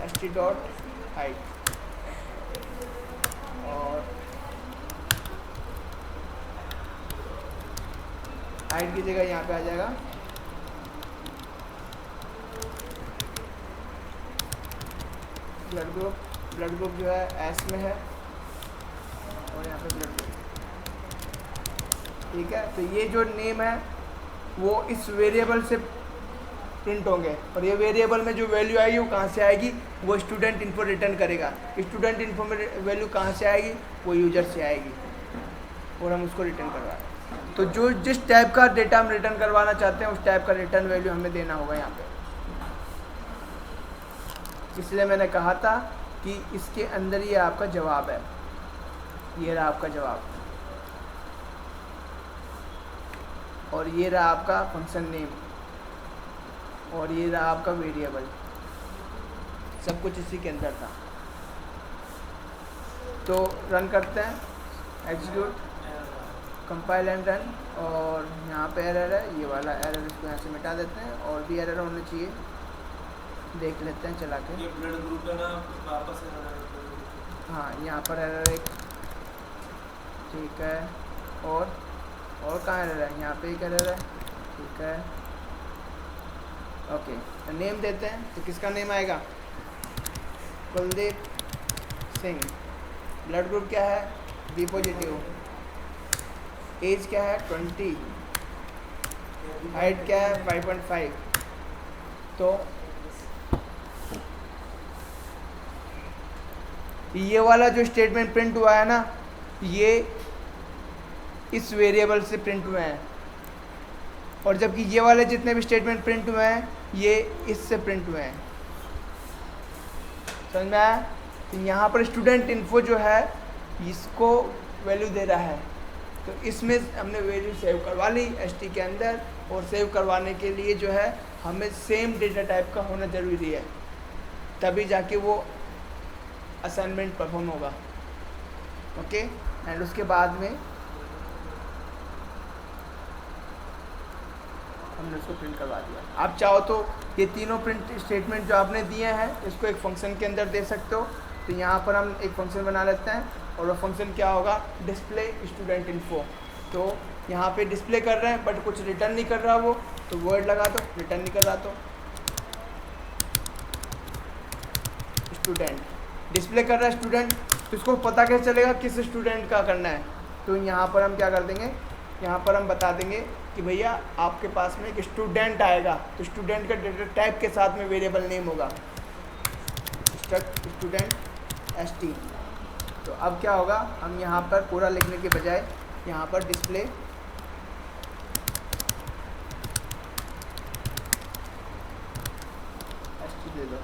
st dot height, और हाइट की जगह यहाँ पे आ जाएगा ब्लड ग्रुप जो है एस में है, और यहाँ पे ब्लड ग्रुप, ठीक है। तो ये जो नेम है वो इस वेरिएबल से प्रिंट होंगे, और ये वेरिएबल में जो वैल्यू आएगी वो कहाँ से आएगी, वो स्टूडेंट इन्फो रिटर्न करेगा। स्टूडेंट इन्फो में वैल्यू कहाँ से आएगी, वो यूजर से आएगी, और हम उसको रिटर्न करवा रहे हैं। तो जो जिस टाइप का डेटा हम रिटर्न करवाना चाहते हैं उस टाइप का रिटर्न वैल्यू हमें देना होगा यहाँ पे। इसलिए मैंने कहा था कि इसके अंदर ये आपका जवाब है, ये रहा आपका जवाब, और ये रहा आपका फंक्शन नेम, और ये रहा आपका वेरिएबल, सब कुछ इसी के अंदर था। तो रन करते हैं, एग्जीक्यूट, कंपाइल एंड रन, और यहाँ पे एरर है, ये वाला एरर इसको यहाँ से मिटा देते हैं, और भी एरर होना चाहिए, देख लेते हैं चला के। ये ब्लड ग्रुप है ना, वापस हाँ यहाँ पर एरर एक, ठीक है, और कहाँ एरर है, यहाँ पे एक एरर है, ठीक है, ओके। तो नेम देते हैं, तो किसका नेम आएगा, कुलदीप सिंह, ब्लड ग्रुप क्या है, बी पॉजिटिव, एज क्या है 20, हाइट क्या है 5.5। तो ये वाला जो स्टेटमेंट प्रिंट हुआ है ना, ये इस वेरिएबल से प्रिंट हुए हैं, और जबकि ये वाले जितने भी स्टेटमेंट प्रिंट हुए हैं ये इससे प्रिंट हुए हैं, समझ में आया। तो यहाँ पर स्टूडेंट इन्फो जो है इसको वैल्यू दे रहा है, तो इसमें हमने वैल्यू सेव करवा ली st के अंदर, और सेव करवाने के लिए जो है हमें सेम डेटा टाइप का होना ज़रूरी है, तभी जाके वो असाइनमेंट परफॉर्म होगा, ओके। एंड उसके बाद में हमने उसको प्रिंट करवा दिया। आप चाहो तो ये तीनों प्रिंट स्टेटमेंट जो आपने दिए हैं इसको एक फंक्शन के अंदर दे सकते हो। तो यहाँ पर हम एक फंक्शन बना लेते हैं, और वो फंक्शन क्या होगा, डिस्प्ले स्टूडेंट इन्फो। तो यहाँ पे डिस्प्ले कर रहे हैं बट कुछ रिटर्न नहीं कर रहा वो, तो वर्ड लगा दो, रिटर्न नहीं कर रहा तो स्टूडेंट, डिस्प्ले कर रहा है स्टूडेंट, तो इसको पता कैसे चलेगा किस स्टूडेंट का करना है। तो यहाँ पर हम क्या कर देंगे, यहाँ पर हम बता देंगे कि भैया आपके पास में एक स्टूडेंट आएगा, तो स्टूडेंट का डेटा टाइप के साथ में वेरिएबल नेम होगा स्टूडेंट st। तो अब क्या होगा, हम यहाँ पर पूरा लिखने के बजाय यहाँ पर डिस्प्ले st दे दो।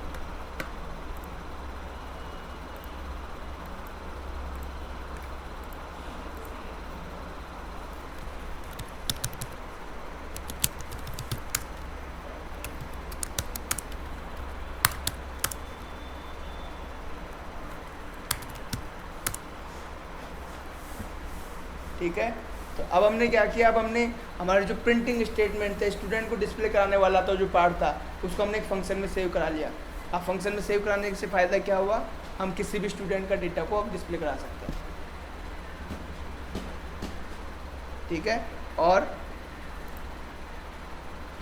ठीक है, तो अब हमने क्या किया, अब हमने हमारे जो प्रिंटिंग स्टेटमेंट थे, स्टूडेंट को डिस्प्ले कराने वाला था जो पार्ट था, उसको हमने एक फंक्शन में सेव करा लिया। अब फंक्शन में सेव कराने से फ़ायदा क्या हुआ, हम किसी भी स्टूडेंट का डेटा को अब डिस्प्ले करा सकते हैं, ठीक है। और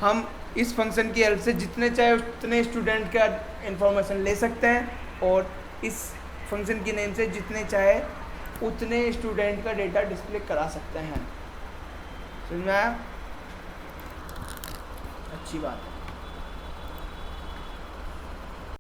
हम इस फंक्शन की हेल्प से जितने चाहे उतने स्टूडेंट का इंफॉर्मेशन ले सकते हैं, और इस फंक्शन की नेम से जितने चाहे उतने स्टूडेंट का डेटा डिस्प्ले करा सकते हैं। समझ में आया, अच्छी बात है।